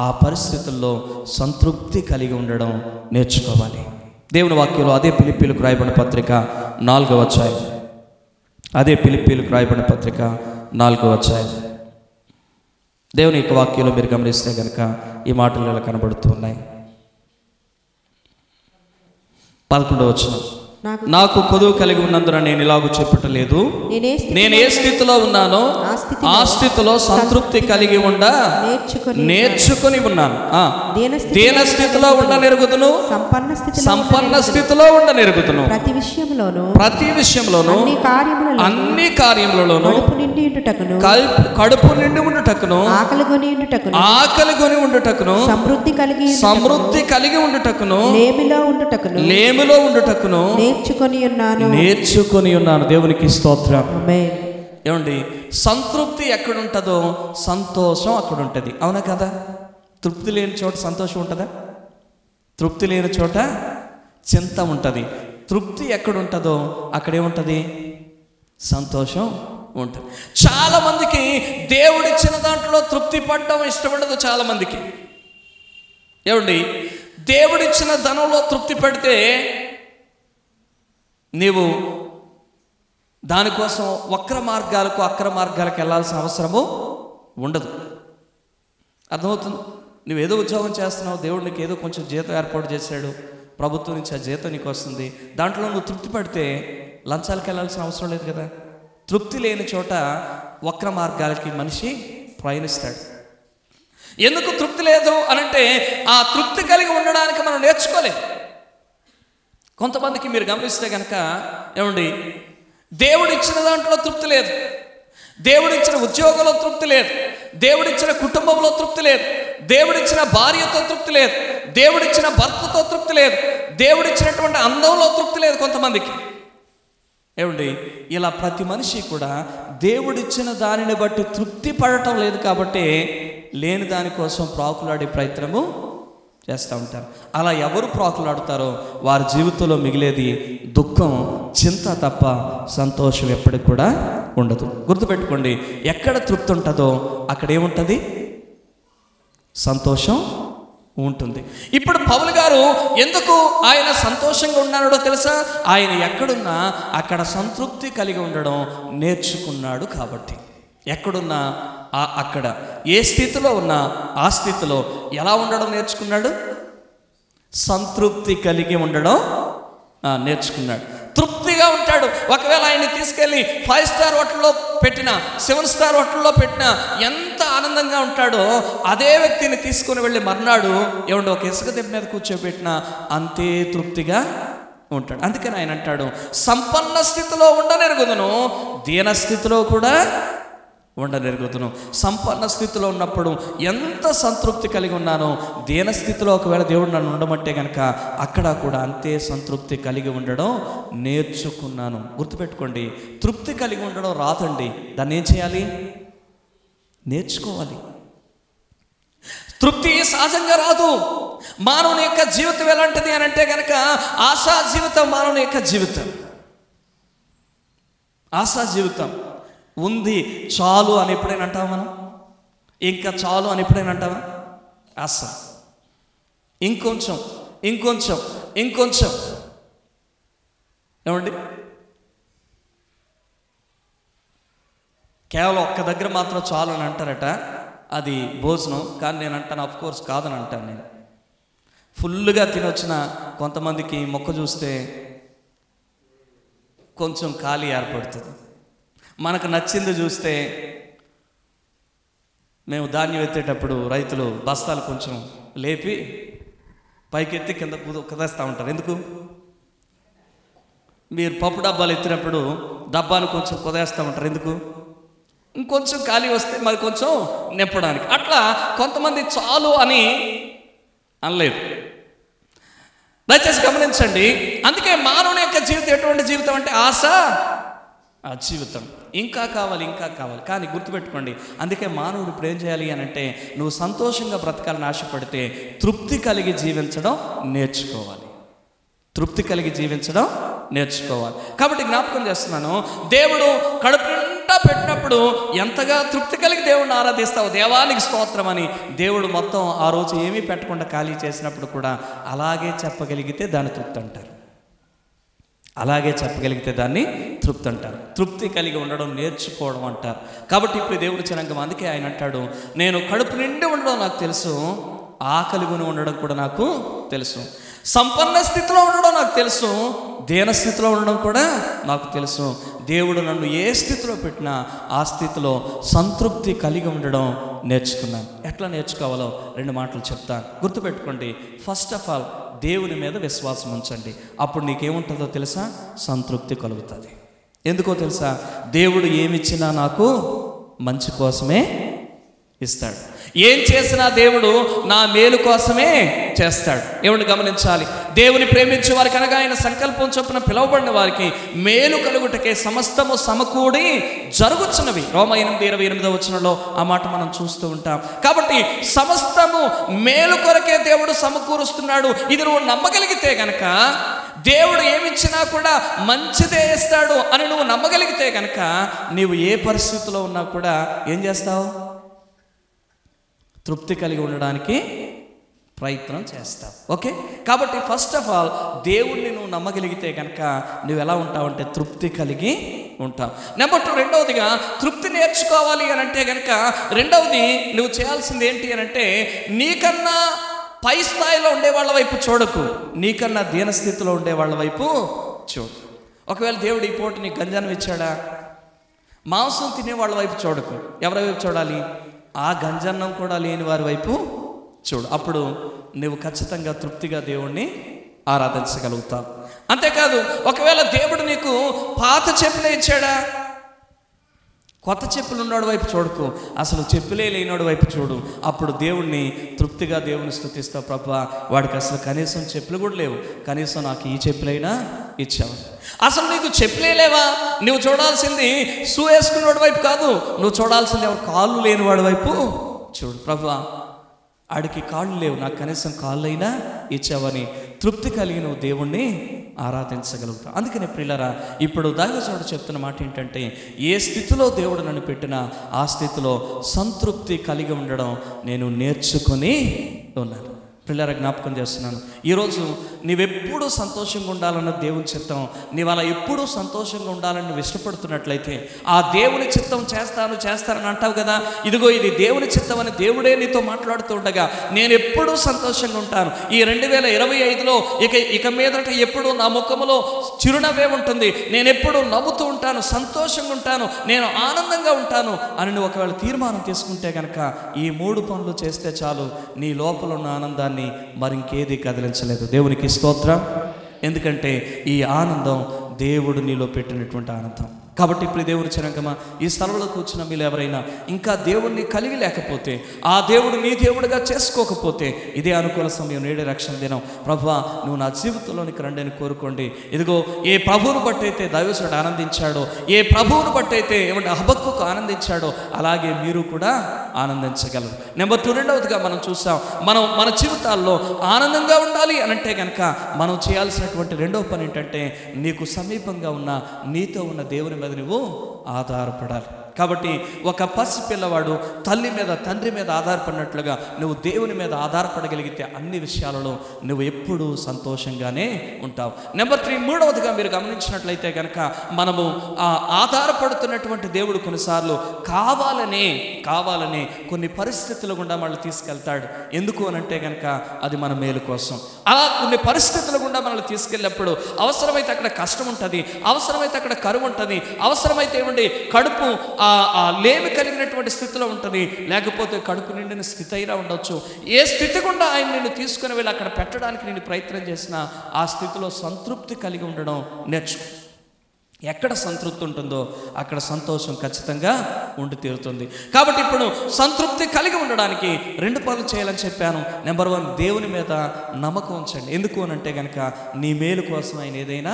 ఆ పరిస్థితుల్లో సంతృప్తి కలిగి ఉండడం నేర్చుకోవాలి. దేవుని వాక్యంలో అదే ఫిలిప్పీయులకు రాయబడిన పత్రిక 4వ అధ్యాయం, అదే ఫిలిప్పీయులకు రాయబడిన పత్రిక 4వ అధ్యాయం దేవుని యొక్క వాక్యంలో మీరు గమనిస్తే కనుక ఈ మాటలు ఇలా కనబడుతూ ఉన్నాయి. 11వ వచనం, నాకు కొదువు కలిగి ఉన్నందున నేను ఇలాగూ చెప్పుటలేదు, నేను ఏ స్థితిలో ఉన్నానో ఆ స్థితిలో సంతృప్తి కలిగి ఉండ నేర్చుకుని ఉన్నాను. దీన స్థితిలో ఉండ నెరుగుదును, సంపన్న స్థితిలో ఉండ నెరుగుదును. ప్రతి విషయంలోను అన్ని కార్యములలోను కడుపు నిండి ఉండుటకును, ఆకలి కొని ఉండుటకును, సమృద్ధి కలిగి ఉండుటకును, లేమిలో ఉండుటకును నేర్చుకొని ఉన్నాను. దేవునికి స్తోత్రం. ఏమండి, సంతృప్తి ఎక్కడుంటుందో సంతోషం అక్కడ ఉంటుంది. అవునా కదా? తృప్తి లేని చోట సంతోషం ఉంటుందా? తృప్తి లేని చోట చింత ఉంటుంది. తృప్తి ఎక్కడుంటుందో అక్కడేముంటుంది? సంతోషం ఉంటుంది. చాలా మందికి దేవుడిచ్చిన దాంట్లో తృప్తి పడడం ఇష్టపడదు. చాలా మందికి ఏమండి, దేవుడిచ్చిన ధనంలో తృప్తి పడితే నీవు దానికోసం అక్రమ మార్గాలకు వెళ్ళాల్సిన అవసరము ఉండదు. అర్థమవుతుంది? నువ్వేదో ఉద్యోగం చేస్తున్నావు, దేవుడు నీకు ఏదో కొంచెం జీతం ఏర్పాటు చేశాడు, ప్రభుత్వం నుంచి ఆ జీతం నీకు వస్తుంది, దాంట్లో నువ్వు తృప్తి పడితే లంచాలకు వెళ్ళాల్సిన అవసరం లేదు కదా. తృప్తి లేని చోట వక్ర మార్గాలకి మనిషి ప్రయాణిస్తాడు. ఎందుకు తృప్తి లేదు అనంటే ఆ తృప్తి కలిగి ఉండడానికి మనం నేర్చుకోలేదు. కొంతమందికి మీరు గమనిస్తే కనుక ఏమండి, దేవుడిచ్చిన దాంట్లో తృప్తి లేదు, దేవుడిచ్చిన ఉద్యోగంలో తృప్తి లేదు, దేవుడిచ్చిన కుటుంబంలో తృప్తి లేదు, దేవుడిచ్చిన భార్యతో తృప్తి లేదు, దేవుడిచ్చిన భర్తతో తృప్తి లేదు, దేవుడిచ్చినటువంటి అందంలో తృప్తి లేదు కొంతమందికి. ఏమండి, ఇలా ప్రతి మనిషి కూడా దేవుడిచ్చిన దానిని బట్టి తృప్తి పడటం లేదు. కాబట్టి లేని దానికోసం ప్రాకులాడే ప్రయత్నము చేస్తూ ఉంటారు. అలా ఎవరు ప్రాకులాడుతారో వారి జీవితంలో మిగిలేది దుఃఖం, చింత తప్ప సంతోషం ఎప్పటికి కూడా ఉండదు. గుర్తుపెట్టుకోండి, ఎక్కడ తృప్తి ఉంటుందో అక్కడ ఏముంటుంది? సంతోషం ఉంటుంది. ఇప్పుడు పౌలు గారు ఎందుకు ఆయన సంతోషంగా ఉన్నాడో తెలుసా? ఆయన ఎక్కడున్నా అక్కడ సంతృప్తి కలిగి ఉండడం నేర్చుకున్నాడు కాబట్టి. ఎక్కడున్నా అక్కడ ఏ స్థితిలో ఉన్నా ఆ స్థితిలో ఎలా ఉండడం నేర్చుకున్నాడు? సంతృప్తి కలిగి ఉండడం నేర్చుకున్నాడు. తృప్తిగా ఉంటాడు. ఒకవేళ ఆయన్ని తీసుకెళ్ళి 5 స్టార్ హోటల్లో పెట్టిన, 7 స్టార్ హోటల్లో పెట్టిన ఎంత ఆనందంగా ఉంటాడో అదే వ్యక్తిని తీసుకుని వెళ్ళి మర్నాడు ఏమంటే ఒక ఇసుక దిబ్బ మీద కూర్చోబెట్టిన అంతే తృప్తిగా ఉంటాడు. అందుకని ఆయన అంటాడు, సంపన్న స్థితిలో ఉండనెరుగుదును, దీన స్థితిలో కూడా ఉండనెరుగుదును. సంపన్న స్థితిలో ఉన్నప్పుడు ఎంత సంతృప్తి కలిగి ఉన్నానో, దీన స్థితిలో ఒకవేళ దేవుడు నన్ను ఉండమంటే కనుక అక్కడ కూడా అంతే సంతృప్తి కలిగి ఉండడం నేర్చుకున్నాను. గుర్తుపెట్టుకోండి, తృప్తి కలిగి ఉండడం రాదండి. దాన్ని ఏం చేయాలి? నేర్చుకోవాలి. తృప్తి సహజంగా రాదు. మానవుని యొక్క జీవితం ఎలాంటిది అని అంటే కనుక ఆశా జీవితం. మానవుని యొక్క జీవితం ఆశా జీవితం. ఉంది చాలు అని ఎప్పుడైనా అంటావా మనం? ఇంకా చాలు అని ఎప్పుడైనా అంటావా? ఆశ. ఇంకొంచెం ఇంకొంచెం ఇంకొంచెం. ఏమండి, కేవలం ఒక్క దగ్గర మాత్రం చాలు అని అంటారట, అది భోజనం. కానీ నేను అంటాను, ఆఫ్ కోర్స్ కాదని అంటాను. నేను ఫుల్గా తినొచ్చిన కొంతమందికి మొక్క చూస్తే కొంచెం ఖాళీ ఏర్పడుతుంది. మనకు నచ్చింది చూస్తే, మేము ధాన్యం ఎత్తేటప్పుడు రైతులు బస్తాలు కొంచెం లేపి పైకెత్తి కింద కుదేస్తూ ఉంటారు. ఎందుకు? మీరు పప్పు డబ్బాలు ఎత్తినప్పుడు డబ్బాను కొంచెం కుదేస్తూ ఉంటారు. ఎందుకు? ఇంకొంచెం ఖాళీ వస్తే మరి కొంచెం నింపడానికి. అట్లా కొంతమంది చాలు అని అనలేదు. దయచేసి గమనించండి. అందుకే మానవుని యొక్క జీవితం ఎటువంటి జీవితం అంటే ఆశ ఆ జీవితం. ఇంకా కావాలి, ఇంకా కావాలి. కానీ గుర్తుపెట్టుకోండి, అందుకే మానవుడు ఇప్పుడు ఏం చేయాలి అని అంటే, నువ్వు సంతోషంగా బ్రతకాలని ఆశపడితే తృప్తి కలిగి జీవించడం నేర్చుకోవాలి. తృప్తి కలిగి జీవించడం నేర్చుకోవాలి. కాబట్టి జ్ఞాపకం చేస్తున్నాను, దేవుడు కడుపు నిండా పెట్టినప్పుడు ఎంతగా తృప్తి కలిగి దేవుడిని ఆరాధిస్తావు, దేవానికి స్తోత్రం అని. దేవుడు మొత్తం ఆ రోజు ఏమీ పెట్టకుండా ఖాళీ చేసినప్పుడు కూడా అలాగే చెప్పగలిగితే దాన్ని తృప్తి అంటారు. అలాగే చెప్పగలిగితే దాన్ని తృప్తి అంటారు. తృప్తి కలిగి ఉండడం నేర్చుకోవడం అంటారు. కాబట్టి ఇప్పుడు దేవుడు జనాంగం, అందుకే ఆయన అంటాడు, నేను కడుపు నిండి ఉండడం నాకు తెలుసు, ఆకలిగొని ఉండడం కూడా నాకు తెలుసు. సంపన్న స్థితిలో ఉండడం నాకు తెలుసు, దీన స్థితిలో ఉండడం కూడా నాకు తెలుసు. దేవుడు నన్ను ఏ స్థితిలో పెట్టినా ఆ స్థితిలో సంతృప్తి కలిగి ఉండడం నేర్చుకున్నాను. ఎట్లా నేర్చుకోవాలో 2 మాటలు చెప్తాను. గుర్తుపెట్టుకోండి, ఫస్ట్ ఆఫ్ ఆల్ దేవుని మీద విశ్వాసం ఉంచండి. అప్పుడు నీకేముంటుందో తెలుసా? సంతృప్తి కలుగుతుంది. ఎందుకో తెలుసా? దేవుడు ఏమిచ్చినా నాకు మంచి కోసమే ఇస్తాడు. ఏం చేసినా దేవుడు నా మేలు కోసమే చేస్తాడు. ఏమిటి గమనించాలి? దేవుని ప్రేమించే వారికి అనగా ఆయన సంకల్పం చొప్పున పిలువబడిన వారికి మేలు కలుగుటకే సమస్తము సమకూడి జరుగుతున్నవి. రోమ 8:28 వచనంలో ఆ మాట మనం చూస్తూ ఉంటాం. కాబట్టి సమస్తము మేలు కొరకే దేవుడు సమకూరుస్తున్నాడు. ఇది నువ్వు నమ్మగలిగితే గనక, దేవుడు ఏమిచ్చినా కూడా మంచిదే ఇస్తాడు అని నువ్వు నమ్మగలిగితే కనుక, నీవు ఏ పరిస్థితిలో ఉన్నా కూడా ఏం చేస్తావు? తృప్తి కలిగి ఉండడానికి ప్రయత్నం చేస్తావు. ఓకే, కాబట్టి ఫస్ట్ ఆఫ్ ఆల్ దేవుణ్ణి నువ్వు నమ్మగలిగితే కనుక నువ్వు ఎలా ఉంటావంటే తృప్తి కలిగి ఉంటావు. నెంబర్ 2, రెండవదిగా తృప్తి నేర్చుకోవాలి అని అంటే కనుక రెండవది నువ్వు చేయాల్సింది ఏంటి అని అంటే, నీకన్నా పై స్థాయిలో ఉండే వాళ్ళ వైపు చూడకు, నీకన్నా దీన స్థితిలో ఉండే వాళ్ళ వైపు చూడు. ఒకవేళ దేవుడు ఈ పూట నీకు గంజానం ఇచ్చాడా, మాంసం తినే వాళ్ళ వైపు చూడకు. ఎవరి వైపు చూడాలి? ఆ గంజన్నం కూడా లేని వారి వైపు చూడు. అప్పుడు నువ్వు ఖచ్చితంగా తృప్తిగా దేవుణ్ణి ఆరాధించగలుగుతావు. అంతేకాదు, ఒకవేళ దేవుడు నీకు పాత చెప్పులే ఇచ్చాడా, కొత్త చెప్పులు ఉన్నోడి వైపు చూడకు, అసలు చెప్పులే లేనోడి వైపు చూడు. అప్పుడు దేవుణ్ణి తృప్తిగా దేవుని స్తుతిస్తావు. ప్రభువా, వాడికి అసలు కనీసం చెప్పులు కూడా లేవు, కనీసం నాకు ఈ చెప్పులైనా ఇచ్చావు. అసలు నీకు చెప్పులే లేవా? నువ్వు చూడాల్సింది షూ వేసుకున్నవాడి వైపు కాదు, నువ్వు చూడాల్సింది ఎవరు కాళ్ళు లేని వాడి వైపు చూడు ప్రభువా, ఆడికి కాళ్ళు లేవు, నాకు కనీసం కాళ్ళైనా ఇచ్చావని తృప్తి కలిగిన దేవుణ్ణి ఆరాధించగలుగుతాం. అందుకని ప్రియులారా, ఇప్పుడు దైవజనుడు చెప్తున్న మాట ఏంటంటే, ఏ స్థితిలో దేవుడు నన్ను పెట్టినా ఆ స్థితిలో సంతృప్తి కలిగి ఉండడం నేను నేర్చుకొని ఉన్నాను. పిల్లల జ్ఞాపకం చేస్తున్నాను, ఈరోజు నీవెప్పుడూ సంతోషంగా ఉండాలన్న దేవుని చిత్తం, నీవు అలా ఎప్పుడూ సంతోషంగా ఉండాలని నువ్వు ఇష్టపడుతున్నట్లయితే, ఆ దేవుని చిత్తం చేస్తానని అంటావు కదా, ఇదిగో ఇది దేవుని చిత్తం అని దేవుడే నీతో మాట్లాడుతూ ఉండగా నేను ఎప్పుడూ సంతోషంగా ఉంటాను. ఈ 2025లో ఇక మీదట ఎప్పుడూ నా ముఖములో చిరునవ్వే ఉంటుంది, నేను ఎప్పుడూ నవ్వుతూ ఉంటాను, సంతోషంగా ఉంటాను, నేను ఆనందంగా ఉంటాను అని నువ్వు ఒకవేళ తీర్మానం తీసుకుంటే కనుక ఈ 3 పనులు చేస్తే చాలు, నీ లోపల ఉన్న ఆనందాన్ని మరింకేది కదిలించలేదు. దేవునికి స్తోత్రం. ఎందుకంటే ఈ ఆనందం దేవుడు నీలో పెట్టినటువంటి ఆనందం. కాబట్టి ఇప్పుడు దేవుని జనాంగమా, ఈ స్థలంలో కూర్చున్న మీరు ఎవరైనా ఇంకా దేవుణ్ణి కలిగి లేకపోతే, ఆ దేవుడు నీ దేవుడిగా చేసుకోకపోతే, ఇదే అనుకూల సమయం, నేడే రక్షణ దినం. ప్రభువా, నువ్వు నా జీవితంలోనికి రండి అని కోరుకోండి. ఇదిగో ఏ ప్రభువును బట్టయితే దైవజనుడు ఆనందించాడో, ఏ ప్రభువును బట్టయితే ఏమంటే హబక్కూకు ఆనందించాడో, అలాగే మీరు కూడా ఆనందించగలరు. నెంబర్ 2, రెండవదిగా మనం చూసాం, మన జీవితాల్లో ఆనందంగా ఉండాలి అనంటే కనుక మనం చేయాల్సినటువంటి రెండవ పని ఏంటంటే, నీకు సమీపంగా ఉన్న నీతో ఉన్న దేవుని మీద నువ్వు ఆధారపడాలి. కాబట్టి ఒక పసి పిల్లవాడు తల్లి మీద తండ్రి మీద ఆధారపడినట్లుగా నువ్వు దేవుని మీద ఆధారపడగలిగితే అన్ని విషయాలలో నువ్వు ఎప్పుడూ సంతోషంగానే ఉంటావు. నెంబర్ 3, మూడవదిగా మీరు గమనించినట్లయితే కనుక, మనము ఆధారపడుతున్నటువంటి దేవుడు కొన్నిసార్లు కావాలనే కొన్ని పరిస్థితుల గుండా మనల్ని తీసుకెళ్తాడు. ఎందుకు అనంటే కనుక అది మన మేలు కోసం. అలా కొన్ని పరిస్థితుల గుండా మనల్ని తీసుకెళ్ళినప్పుడు అవసరమైతే అక్కడ కష్టం ఉంటుంది, అవసరమైతే అక్కడ కరువు ఉంటుంది, అవసరమైతే ఏమండి కడుపు లేమి కలిగినటువంటి స్థితిలో ఉంటుంది, లేకపోతే కడుపు నిండిన స్థితి అయినా ఉండొచ్చు. ఏ స్థితి గుండా ఆయన నిన్ను తీసుకుని వెళ్ళి అక్కడ పెట్టడానికి నేను ప్రయత్నం చేసినా ఆ స్థితిలో సంతృప్తి కలిగి ఉండడం నేర్చుకో. ఎక్కడ సంతృప్తి ఉంటుందో అక్కడ సంతోషం ఖచ్చితంగా ఉండి తీరుతుంది. కాబట్టి ఇప్పుడు సంతృప్తి కలిగి ఉండడానికి 2 పనులు చేయాలని చెప్పాను. నెంబర్ 1, దేవుని మీద నమ్మకం ఉంచండి. ఎందుకు అనంటే కనుక నీ మేలు కోసం ఆయన ఏదైనా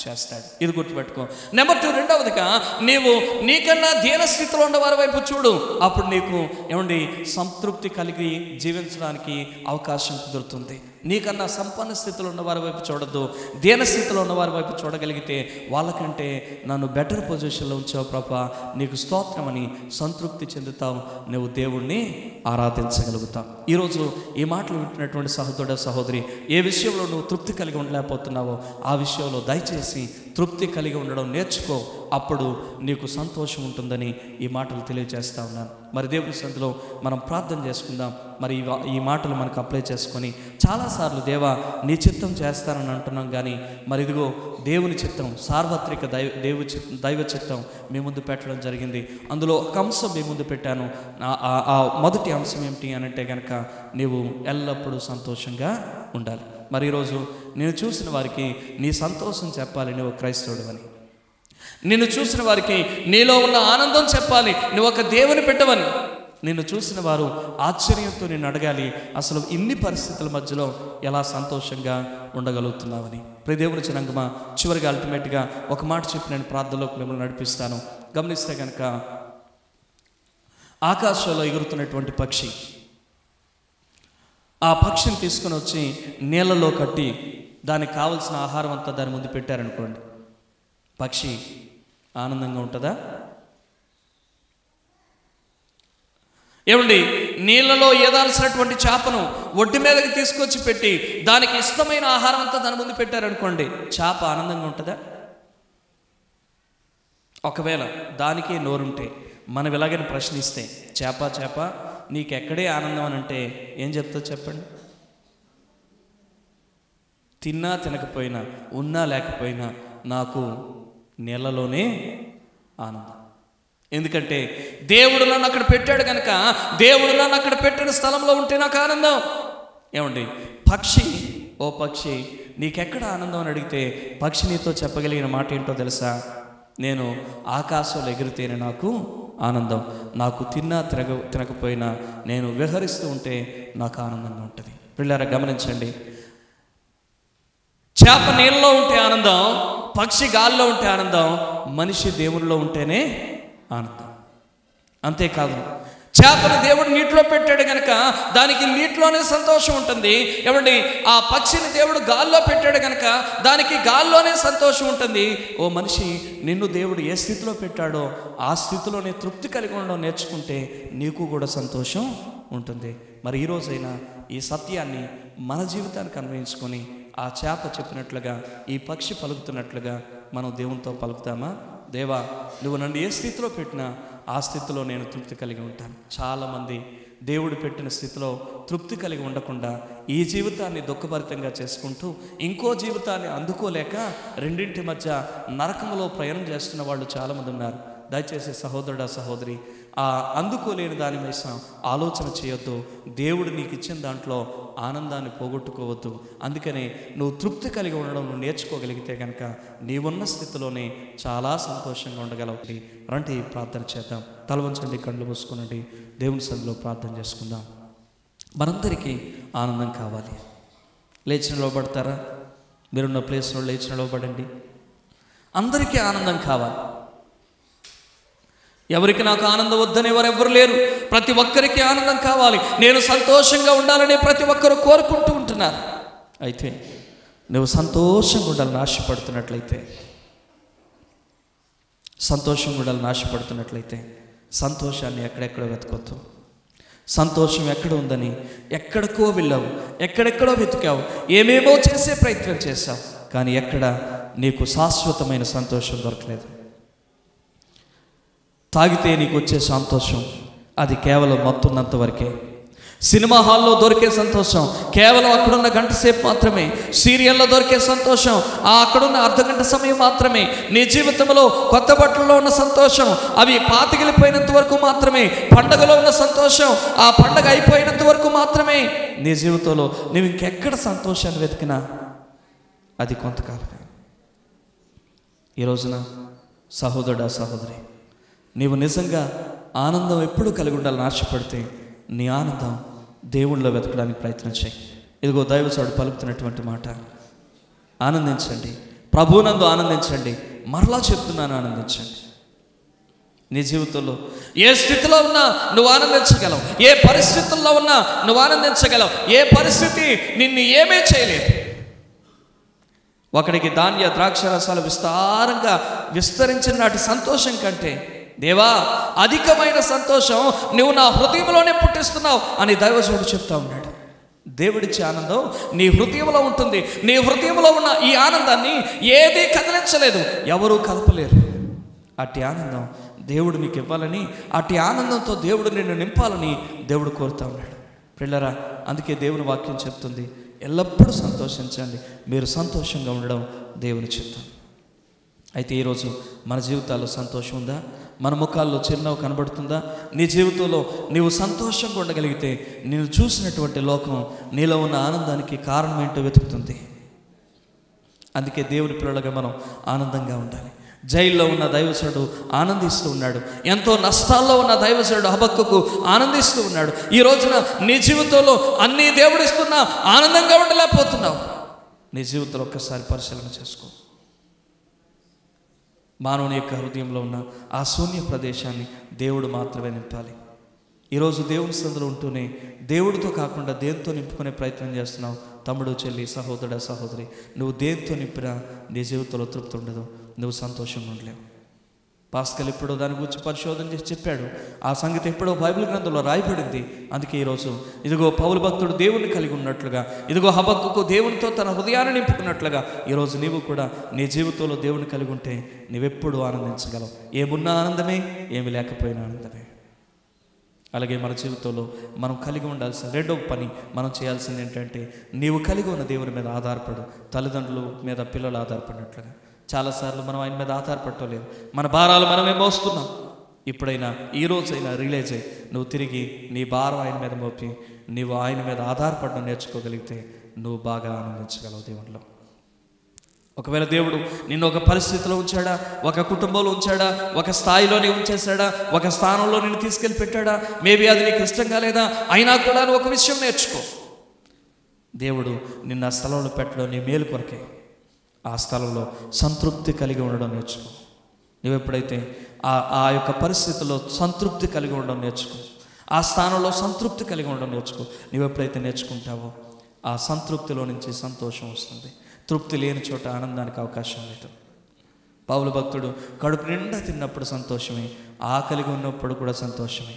చేస్తాడు, ఇది గుర్తుపెట్టుకో. నెంబర్ 2, రెండవదిగా నీవు నీకన్నా దీన స్థితిలో ఉన్న వారి వైపు చూడు. అప్పుడు నీకు ఏమండి సంతృప్తి కలిగి జీవించడానికి అవకాశం కుదురుతుంది. నీకన్నా సంపన్న స్థితిలో ఉన్న వారి వైపు చూడద్దు, దీన స్థితిలో ఉన్న వారి వైపు చూడగలిగితే వాళ్ళకంటే నన్ను బెటర్ పొజిషన్లో ఉంచావు ప్రభా, నీకు స్తోత్రమని సంతృప్తి చెందుతావు, నువ్వు దేవుణ్ణి ఆరాధించగలుగుతావు. ఈరోజు ఈ మాటలు వింటున్నటువంటి సహోదరుడు సహోదరి, ఏ విషయంలో నువ్వు తృప్తి కలిగి ఉండలేకపోతున్నావో ఆ విషయంలో దయచేసి తృప్తి కలిగి ఉండడం నేర్చుకో. అప్పుడు నీకు సంతోషం ఉంటుందని ఈ మాటలు తెలియజేస్తా ఉన్నాను. మరి దేవుని సన్నిధిలో మనం ప్రార్థన చేసుకుందాం. మరి ఈ మాటలు మనకు అప్లై చేసుకొని చాలాసార్లు దేవా నీ చిత్తం చేస్తానని అంటున్నాం, కానీ మరి ఇదిగో దేవుని చిత్తం, సార్వత్రిక దైవ చిత్తం మీ ముందు పెట్టడం జరిగింది. అందులో ఒక అంశం మీ ముందు పెట్టాను. ఆ మొదటి అంశం ఏమిటి అని అంటే కనుక, నీవు ఎల్లప్పుడూ సంతోషంగా ఉండాలి. మరి ఈరోజు నేను చూసిన వారికి నీ సంతోషం చెప్పాలి, నువ్వు క్రైస్తవుడు అని. నిన్ను చూసిన వారికి నీలో ఉన్న ఆనందం చెప్పాలి, నువ్వు ఒక దేవుని బిడ్డవని. నిన్ను చూసిన వారు ఆశ్చర్యంతో నిన్ను అడగాలి, అసలు ఇన్ని పరిస్థితుల మధ్యలో ఎలా సంతోషంగా ఉండగలుగుతున్నావని. ప్రియ దేవుని జనాంగమా, చివరిగా అల్టిమేట్గా ఒక మాట చెప్పి నేను ప్రార్థనలోకి మిమ్మల్ని నడిపిస్తాను. గమనిస్తే కనుక, ఆకాశంలో ఎగురుతున్నటువంటి పక్షి, ఆ పక్షిని తీసుకొని వచ్చి నీళ్ళలో కట్టి దానికి కావలసిన ఆహారం అంతా దాని ముందు పెట్టారనుకోండి, పక్షి ఆనందంగా ఉంటుందా? ఏమండి, నీళ్ళలో ఏదాల్సినటువంటి చేపను ఒడ్డు మీదకి తీసుకొచ్చి పెట్టి దానికి ఇష్టమైన ఆహారం అంతా దాని ముందు పెట్టారనుకోండి, చేప ఆనందంగా ఉంటుందా? ఒకవేళ దానికే నోరుంటే మనం ఇలాగని ప్రశ్నిస్తే, చేప నీకెక్కడే ఆనందం అని అంటే ఏం చెప్తావు చెప్పండి? తిన్నా తినకపోయినా, ఉన్నా లేకపోయినా నాకు నీళ్ళలోనే ఆనందం. ఎందుకంటే దేవుడు నన్ను అక్కడ పెట్టాడు కనుక, దేవుడు నన్ను అక్కడ పెట్టిన స్థలంలో ఉంటే నాకు ఆనందం. ఏమండి, ఓ పక్షి నీకెక్కడ ఆనందం అని అడిగితే పక్షి నీతో చెప్పగలిగిన మాట ఏంటో తెలుసా? నేను ఆకాశంలో ఎగిరితేనే నాకు ఆనందం, నాకు తినకపోయినా నేను విహరిస్తూ ఉంటే నాకు ఆనందంగా ఉంటుంది. పిల్లరా గమనించండి, చేప నీళ్ళలో ఉంటే ఆనందం, పక్షి గాల్లో ఉంటే ఆనందం, మనిషి దేవునిలో ఉంటేనే ఆనందం. అంతేకాదు, చేపను దేవుడు నీటిలో పెట్టాడు కనుక దానికి నీటిలోనే సంతోషం ఉంటుంది. ఏమండి, ఆ పక్షిని దేవుడు గాల్లో పెట్టాడు కనుక దానికి గాల్లోనే సంతోషం ఉంటుంది. ఓ మనిషి, నిన్ను దేవుడు ఏ స్థితిలో పెట్టాడో ఆ స్థితిలోనే తృప్తి కలిగి ఉండడం నేర్చుకుంటే నీకు కూడా సంతోషం ఉంటుంది. మరి ఈరోజైనా ఈ సత్యాన్ని మన జీవితానికి అన్వయించుకొని ఆ చేప చెప్పినట్లుగా, ఈ పక్షి పలుకుతున్నట్లుగా మనం దేవునితో పలుకుతామా? దేవా, నువ్వు నన్ను ఏ స్థితిలో పెట్టినా ఆ స్థితిలో నేను తృప్తి కలిగి ఉంటాను. చాలామంది దేవుడు పెట్టిన స్థితిలో తృప్తి కలిగి ఉండకుండా ఈ జీవితాన్ని దుఃఖభరితంగా చేసుకుంటూ ఇంకో జీవితాన్ని అందుకోలేక రెండింటి మధ్య నరకంలో ప్రయాణం చేస్తున్న వాళ్ళు చాలామంది ఉన్నారు. దయచేసి సహోదరుడా, సహోదరి, ఆ అందుకోలేని దాని మీద ఆలోచన చేయొద్దు. దేవుడు నీకు ఇచ్చిన దాంట్లో ఆనందాన్ని పోగొట్టుకోవద్దు. అందుకనే నువ్వు తృప్తి కలిగి ఉండడం నువ్వు నేర్చుకోగలిగితే కనుక నీవున్న స్థితిలోనే చాలా సంతోషంగా ఉండగలవు. రండి ప్రార్థన చేద్దాం. తల వంచండి, కళ్ళు మూసుకునండి, దేవుని సన్నిధిలో ప్రార్థన చేసుకుందాం. మనందరికీ ఆనందం కావాలి. లేచి నిలవబడతారా? మీరున్న ప్లేస్లో లేచి నిలవబడండి. అందరికీ ఆనందం కావాలి. ఎవరికి నాకు ఆనందం వద్దని ఎవరెవ్వరు లేరు. ప్రతి ఒక్కరికి ఆనందం కావాలి. నేను సంతోషంగా ఉండాలని ప్రతి ఒక్కరు కోరుకుంటూ ఉంటున్నారు. అయితే నువ్వు సంతోషంగా ఉండాలని ఆశపడుతున్నట్లయితే సంతోషాన్ని ఎక్కడెక్కడో వెతకొద్దు. సంతోషం ఎక్కడ ఉందని ఎక్కడికో వెళ్ళావు, ఎక్కడెక్కడో వెతికావు, ఏమేమో చేసే ప్రయత్నం చేశావు, కానీ ఎక్కడ నీకు శాశ్వతమైన సంతోషం దొరకలేదు. తాగితే నీకు వచ్చే సంతోషం అది కేవలం మత్తున్నంత వరకే. సినిమా హాల్లో దొరికే సంతోషం కేవలం అక్కడున్న గంట సేపు మాత్రమే. సీరియల్లో దొరికే సంతోషం అక్కడున్న అర్ధగంట సమయం మాత్రమే. నీ జీవితంలో కొత్త బట్టల్లో ఉన్న సంతోషం అవి పాతికిలిపోయినంత వరకు మాత్రమే. పండగలో ఉన్న సంతోషం ఆ పండగ అయిపోయినంత వరకు మాత్రమే. నీ జీవితంలో నువ్వు ఇంకెక్కడ సంతోషాన్ని వెతికినా అది కొంతకాలమే. ఈ రోజున సహోదరుడా, సహోదరి, నీవు నిజంగా ఆనందం ఎప్పుడు కలిగి ఉండాలని ఆశపడితే నీ ఆనందం దేవుళ్ళలో వెతకడానికి ప్రయత్నం చేయి. ఇదిగో దైవజనుడు పలుకుతున్నటువంటి మాట, ఆనందించండి, ప్రభువునందు ఆనందించండి. మరలా చెప్తున్నాను, ఆనందించండి. నీ జీవితంలో ఏ స్థితిలో ఉన్నా నువ్వు ఆనందించగలవు. ఏ పరిస్థితుల్లో ఉన్నా నువ్వు ఆనందించగలవు. ఏ పరిస్థితి నిన్ను ఏమీ చేయలేదు. ఒకడికి ధాన్య ద్రాక్ష రసాలు విస్తారంగా విస్తరించిన నాటి సంతోషం కంటే దేవా, అధికమైన సంతోషం నువ్వు నా హృదయంలోనే పుట్టిస్తున్నావు అని దైవజనుడు చెప్తా ఉన్నాడు. దేవుడిచ్చే ఆనందం నీ హృదయంలో ఉంటుంది. నీ హృదయంలో ఉన్న ఈ ఆనందాన్ని ఏదీ కదిలించలేదు, ఎవరూ కలపలేరు. అట్టి ఆనందం దేవుడు నీకు ఇవ్వాలని, అట్టి ఆనందంతో దేవుడు నిన్ను నింపాలని దేవుడు కోరుతా ఉన్నాడు. పిల్లరా, అందుకే దేవుని వాక్యం చెప్తుంది, ఎల్లప్పుడూ సంతోషించండి, మీరు సంతోషంగా ఉండడం దేవుని చిత్తం. అయితే ఈరోజు మన జీవితాల్లో సంతోషం ఉందా? మన ముఖాల్లో చిరునవ్వు కనబడుతుందా? నీ జీవితంలో నీవు సంతోషంగా ఉండగలిగితే నేను చూసినటువంటి లోకం నీలో ఉన్న ఆనందానికి కారణం ఏంటో వెతుకుతుంది. అందుకే దేవుని పిల్లలుగా మనం ఆనందంగా ఉండాలి. జైల్లో ఉన్న దైవజనుడు ఆనందిస్తూ ఉన్నాడు. ఎంతో నష్టాల్లో ఉన్న దైవజనుడు హబక్కూకు ఆనందిస్తూ ఉన్నాడు. ఈ రోజున నీ జీవితంలో అన్నీ దేవుడిస్తున్నా ఆనందంగా ఉండలేకపోతున్నావు. నీ జీవితంలో ఒక్కసారి పరిశీలన చేసుకో. మానవుని యొక్క హృదయంలో ఉన్న ఆ శూన్య ప్రదేశాన్ని దేవుడు మాత్రమే నింపాలి. ఈరోజు దేవుని సందులో ఉంటూనే దేవుడితో కాకుండా దేంతో నింపుకునే ప్రయత్నం చేస్తున్నావు. తమ్ముడు, చెల్లి, సహోదరుడా, సహోదరి, నువ్వు దేంతో నింపినా నీ జీవితంలో తృప్తి ఉండదు, నువ్వు సంతోషంగా ఉండలేవు. పాస్కల్ ఎప్పుడో దాని గురించి పరిశోధన చేసి చెప్పాడు. ఆ సంగతి ఎప్పుడో బైబిల్ గ్రంథంలో రాయబడింది. అందుకే ఈరోజు ఇదిగో పౌలు భక్తుడు దేవుణ్ణి కలిగి ఉన్నట్లుగా, ఇదిగో హబక్కూకు దేవునితో తన హృదయాన్ని నింపుకున్నట్లుగా ఈరోజు నీవు కూడా నీ జీవితంలో దేవుని కలిగి ఉంటే నీవెప్పుడు ఆనందించగలవు. ఏమున్నా ఆనందమే, ఏమి లేకపోయినా ఆనందమే. అలాగే మన జీవితంలో మనం కలిగి ఉండాల్సిన రెండవ పని, మనం చేయాల్సింది ఏంటంటే నీవు కలిగి ఉన్న దేవుని మీద ఆధారపడు. తల్లిదండ్రుల మీద పిల్లలు ఆధారపడినట్లుగా చాలాసార్లు మనం ఆయన మీద ఆధారపడలేదు. మన భారాలు మనమే మోస్తున్నాం. ఇప్పుడైనా ఈరోజైనా రియలైజ్ అయ్యి నువ్వు తిరిగి నీ భారం ఆయన మీద మోపి నీవు ఆయన మీద ఆధారపడడం నేర్చుకోగలిగితే నువ్వు బాగా ఆనందించగలవు దేవునిలో. ఒకవేళ దేవుడు నిన్ను ఒక పరిస్థితిలో ఉంచాడా, ఒక కుటుంబంలో ఉంచాడా, ఒక స్థాయిలోనే ఉంచేశాడా, ఒక స్థానంలో నిన్ను తీసుకెళ్ళి పెట్టాడా, మేబీ అది నీకు ఇష్టం కాలేదా, అయినా కూడా నువ్వు ఒక విషయం నేర్చుకో. దేవుడు నిన్ను ఆ స్థలంలో పెట్టడం నీ మేలు కొరకే. ఆ స్థలంలో సంతృప్తి కలిగి ఉండడం నేర్చుకో. నువ్వు ఎప్పుడైతే ఆ యొక్క పరిస్థితుల్లో సంతృప్తి కలిగి ఉండడం నేర్చుకో, ఆ స్థానంలో సంతృప్తి కలిగి ఉండడం నేర్చుకో. నువ్వు ఎప్పుడైతే నేర్చుకుంటావో ఆ సంతృప్తిలో నుంచి సంతోషం వస్తుంది. తృప్తి లేని చోట ఆనందానికి అవకాశం లేదు. పౌలు భక్తుడు కడుపు నిండా తిన్నప్పుడు సంతోషమే, ఆకలిగా ఉన్నప్పుడు కూడా సంతోషమే.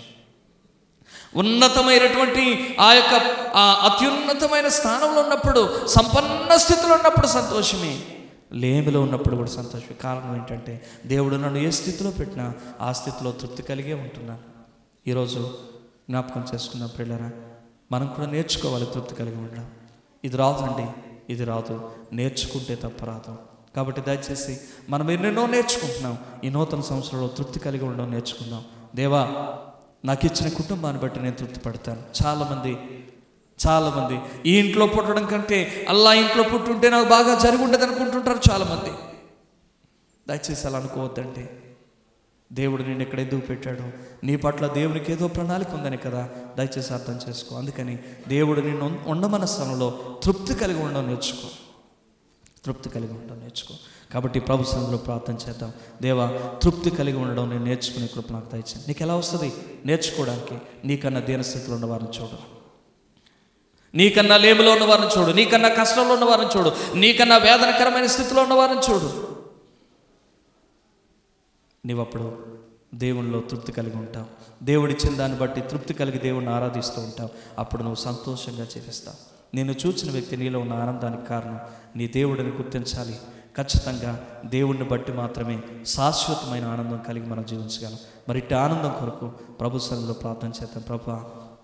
ఉన్నతమైనటువంటి ఆ యొక్క అత్యున్నతమైన స్థానంలో ఉన్నప్పుడు, సంపన్న స్థితిలో ఉన్నప్పుడు సంతోషమే, లేమిలో ఉన్నప్పుడు కూడా సంతోషమే. కారణం ఏంటంటే దేవుడు నన్ను ఏ స్థితిలో పెట్టినా ఆ స్థితిలో తృప్తి కలిగే ఉంటున్నాను. ఈరోజు జ్ఞాపకం చేసుకున్న ప్రియులారా, మనం కూడా నేర్చుకోవాలి తృప్తి కలిగి ఉండడం. ఇది రాదండి, ఇది రాదు, నేర్చుకుంటే తప్ప రాదు. కాబట్టి దయచేసి మనం ఎన్నెన్నో నేర్చుకుంటున్నాం. ఈ నూతన సంవత్సరంలో తృప్తి కలిగి ఉండడం నేర్చుకుందాం. దేవా, నాకు ఇచ్చిన కుటుంబాన్ని బట్టి నేను తృప్తి పడతాను. చాలామంది ఈ ఇంట్లో పుట్టడం కంటే అల్లా ఇంట్లో పుట్టుంటే నాకు బాగా జరిగి ఉండదు అనుకుంటుంటారు చాలామంది. దయచేసి అలా అనుకోవద్దండి. దేవుడు నేను ఎక్కడ ఎందుకు పెట్టాడు, నీ పట్ల దేవునికి ఏదో ప్రణాళిక ఉందని కదా, దయచేసి అర్థం చేసుకో. అందుకని దేవుడు నిన్ను ఉండమన్న స్థలంలో తృప్తి కలిగి ఉండడం నేర్చుకో, తృప్తి కలిగి ఉండడం నేర్చుకో. కాబట్టి ప్రభు సన్నిధిలో ప్రార్థన చేద్దాం. దేవా, తృప్తి కలిగి ఉండడం నేను నేర్చుకునే కృప నాకు దయచేయండి. నీకు ఎలా వస్తుంది నేర్చుకోవడానికి? నీకన్నా దీనస్థితిలో ఉన్నవారిని చూడు, నీకన్నా లేమిలో ఉన్నవారిని చూడు, నీకన్నా కష్టంలో ఉన్నవారిని చూడు, నీకన్నా వేదనకరమైన స్థితిలో ఉన్నవారిని చూడు. నీవప్పుడు దేవునిలో తృప్తి కలిగి ఉంటావు. దేవుడిచ్చిన దాన్ని బట్టి తృప్తి కలిగి దేవుడిని ఆరాధిస్తూ ఉంటావు. అప్పుడు నువ్వు సంతోషంగా జీవిస్తావు. నేను చూసిన వ్యక్తి నీలో ఉన్న ఆనందానికి కారణం నీ దేవుడిని గుర్తించాలి. ఖచ్చితంగా దేవుడిని బట్టి మాత్రమే శాశ్వతమైన ఆనందం కలిగి మనం జీవించగలం. మరి ఇట్టి ఆనందం కొరకు ప్రభు సన్నిధిలో ప్రార్థన చేద్దాం. ప్రభువా,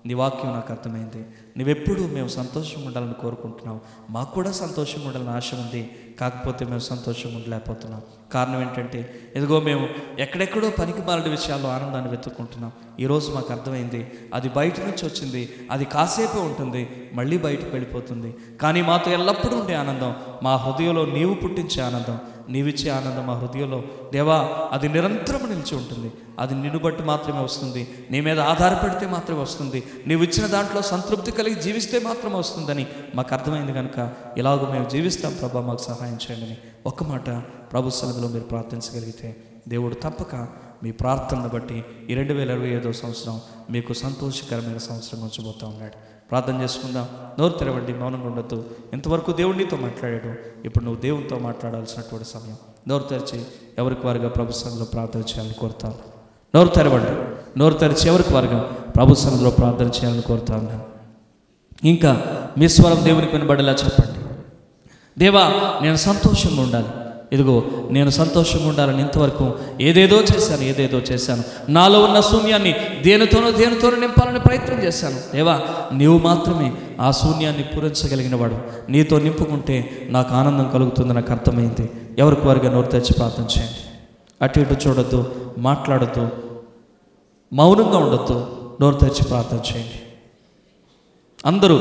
నీ వాక్యం నాకు అర్థమైంది. నువ్వెప్పుడు మేము సంతోషంగా ఉండాలని కోరుకుంటున్నావు. మాకు కూడా సంతోషంగా ఉండాలని ఆశ ఉంది, కాకపోతే మేము సంతోషంగా ఉండలేకపోతున్నాం. కారణం ఏంటంటే ఇదిగో మేము ఎక్కడెక్కడో పనికి మాలిన విషయాల్లో ఆనందాన్ని వెతుక్కుంటున్నాం. ఈరోజు మాకు అర్థమైంది, అది బయట నుంచి వచ్చింది, అది కాసేపే ఉంటుంది, మళ్ళీ బయటకు వెళ్ళిపోతుంది. కానీ మాతో ఎల్లప్పుడూ ఉండే ఆనందం, మా హృదయంలో నీవు పుట్టించే ఆనందం, నీవిచ్చే ఆనందం మా హృదయంలో దేవా అది నిరంతరం నిలిచి ఉంటుంది. అది నిన్ను బట్టి మాత్రమే వస్తుంది, నీ మీద ఆధారపడితే మాత్రమే వస్తుంది, నీవు ఇచ్చిన దాంట్లో సంతృప్తి కలిగి జీవిస్తే మాత్రమే వస్తుందని మాకు అర్థమైంది. కనుక ఇలాగ మేము జీవిస్తాం ప్రభా, మాకు సహాయం చేయండి అని ఒక్క మాట ప్రభు సన్నిధిలో మీరు ప్రార్థించగలిగితే దేవుడు తప్పక మీ ప్రార్థనను బట్టి ఈ 2025వ సంవత్సరం మీకు సంతోషకరమైన సంవత్సరం ఉంచబోతూ ఉన్నాడు. ప్రార్థన చేసుకుందాం. నోరు తెరవండి, మౌనంగా ఉండొద్దు. ఇంతవరకు దేవుడితో మాట్లాడాడు, ఇప్పుడు నువ్వు దేవునితో మాట్లాడాల్సినటువంటి సమయం. నోరు తెరిచి ఎవరికి వారుగా ప్రభు సన్నిధిలో ప్రార్థన చేయాలని కోరుతాను. నోరు తెరవండి, నోరు తెరిచి ఎవరికి వారుగా ప్రభు సన్నిధిలో ప్రార్థన చేయాలని కోరుతా ఉన్నాను. ఇంకా మీ స్వరం దేవునికి వినబడేలా చెప్పండి. దేవా, నేను సంతోషంగా ఉండాలి. ఇదిగో నేను సంతోషంగా ఉండాలని ఇంతవరకు ఏదేదో చేశాను. నాలో ఉన్న శూన్యాన్ని దేనితోనో నింపాలని ప్రయత్నం చేశాను. దేవా, నీవు మాత్రమే ఆ శూన్యాన్ని పూరించగలిగిన వాడు. నీతో నింపుకుంటే నాకు ఆనందం కలుగుతుంది, నాకు అర్థమైంది. ఎవరికి వారిగా నోరు తెచ్చి ప్రార్థన చేయండి. అటు ఇటు చూడొద్దు, మాట్లాడొద్దు, మౌనంగా ఉండొద్దు, నోరు తెచ్చి ప్రార్థన చేయండి. అందరూ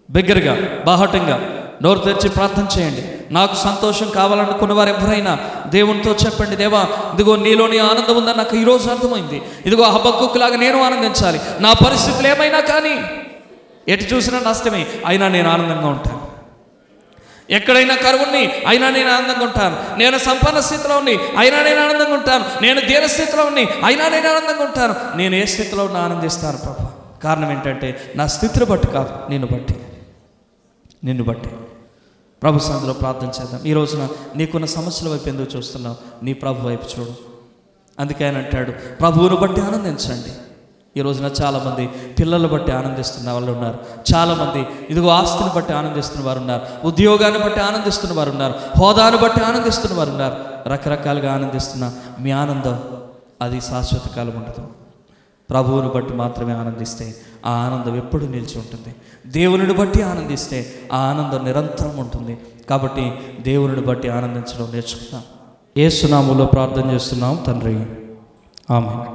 బిగ్గరగా బాహటంగా నోరు తెరిచి ప్రార్థన చేయండి. నాకు సంతోషం కావాలనుకున్న వారు ఎవరైనా దేవునితో చెప్పండి. దేవా, ఇదిగో నీలోని ఆనందం ఉందని నాకు ఈరోజు అర్థమైంది. ఇదిగో హబక్కూకులాగా నేను ఆనందించాలి. నా పరిస్థితులు ఏమైనా కానీ, ఎటు చూసినా నష్టమే, అయినా నేను ఆనందంగా ఉంటాను. ఎక్కడైనా కరువుని అయినా నేను ఆనందంగా ఉంటాను. నేను సంపన్న స్థితిలో ఉన్ని అయినా నేను ఆనందంగా ఉంటాను. నేను దీన స్థితిలో ఉన్ని అయినా నేను ఆనందంగా ఉంటాను. నేను ఏ స్థితిలో ఉన్నా ఆనందిస్తాను ప్రభా. కారణం ఏంటంటే నా స్థితిని బట్టి కాదు, నిన్ను బట్టి. ప్రభు సన్నిధిలో ప్రార్థన చేద్దాం. ఈ రోజున నీకున్న సమస్యల వైపు ఎందుకు చూస్తున్నావు? నీ ప్రభు వైపు చూడు. అందుకే ఆయన అంటాడు, ప్రభువును బట్టి ఆనందించండి. ఈ రోజున చాలామంది పిల్లలు బట్టి ఆనందిస్తున్న వాళ్ళు ఉన్నారు. చాలామంది ఇదిగో ఆస్తిని బట్టి ఆనందిస్తున్న వారు ఉన్నారు. ఉద్యోగాన్ని బట్టి ఆనందిస్తున్న వారు ఉన్నారు. హోదాను బట్టి ఆనందిస్తున్న వారు ఉన్నారు. రకరకాలుగా ఆనందిస్తున్న మీ ఆనందం అది శాశ్వత కాలం ఉండదు. ప్రభువును బట్టి మాత్రమే ఆనందిస్తే ఆ ఆనందం ఎప్పుడు నిలిచి ఉంటుంది. దేవునిని బట్టి ఆనందిస్తే ఆ ఆనందం నిరంతరం ఉంటుంది. కాబట్టి దేవునిని బట్టి ఆనందించడం నేర్చుకుందాం. యేసు నామములో ప్రార్థన చేస్తున్నాం తండ్రి, ఆమేన్.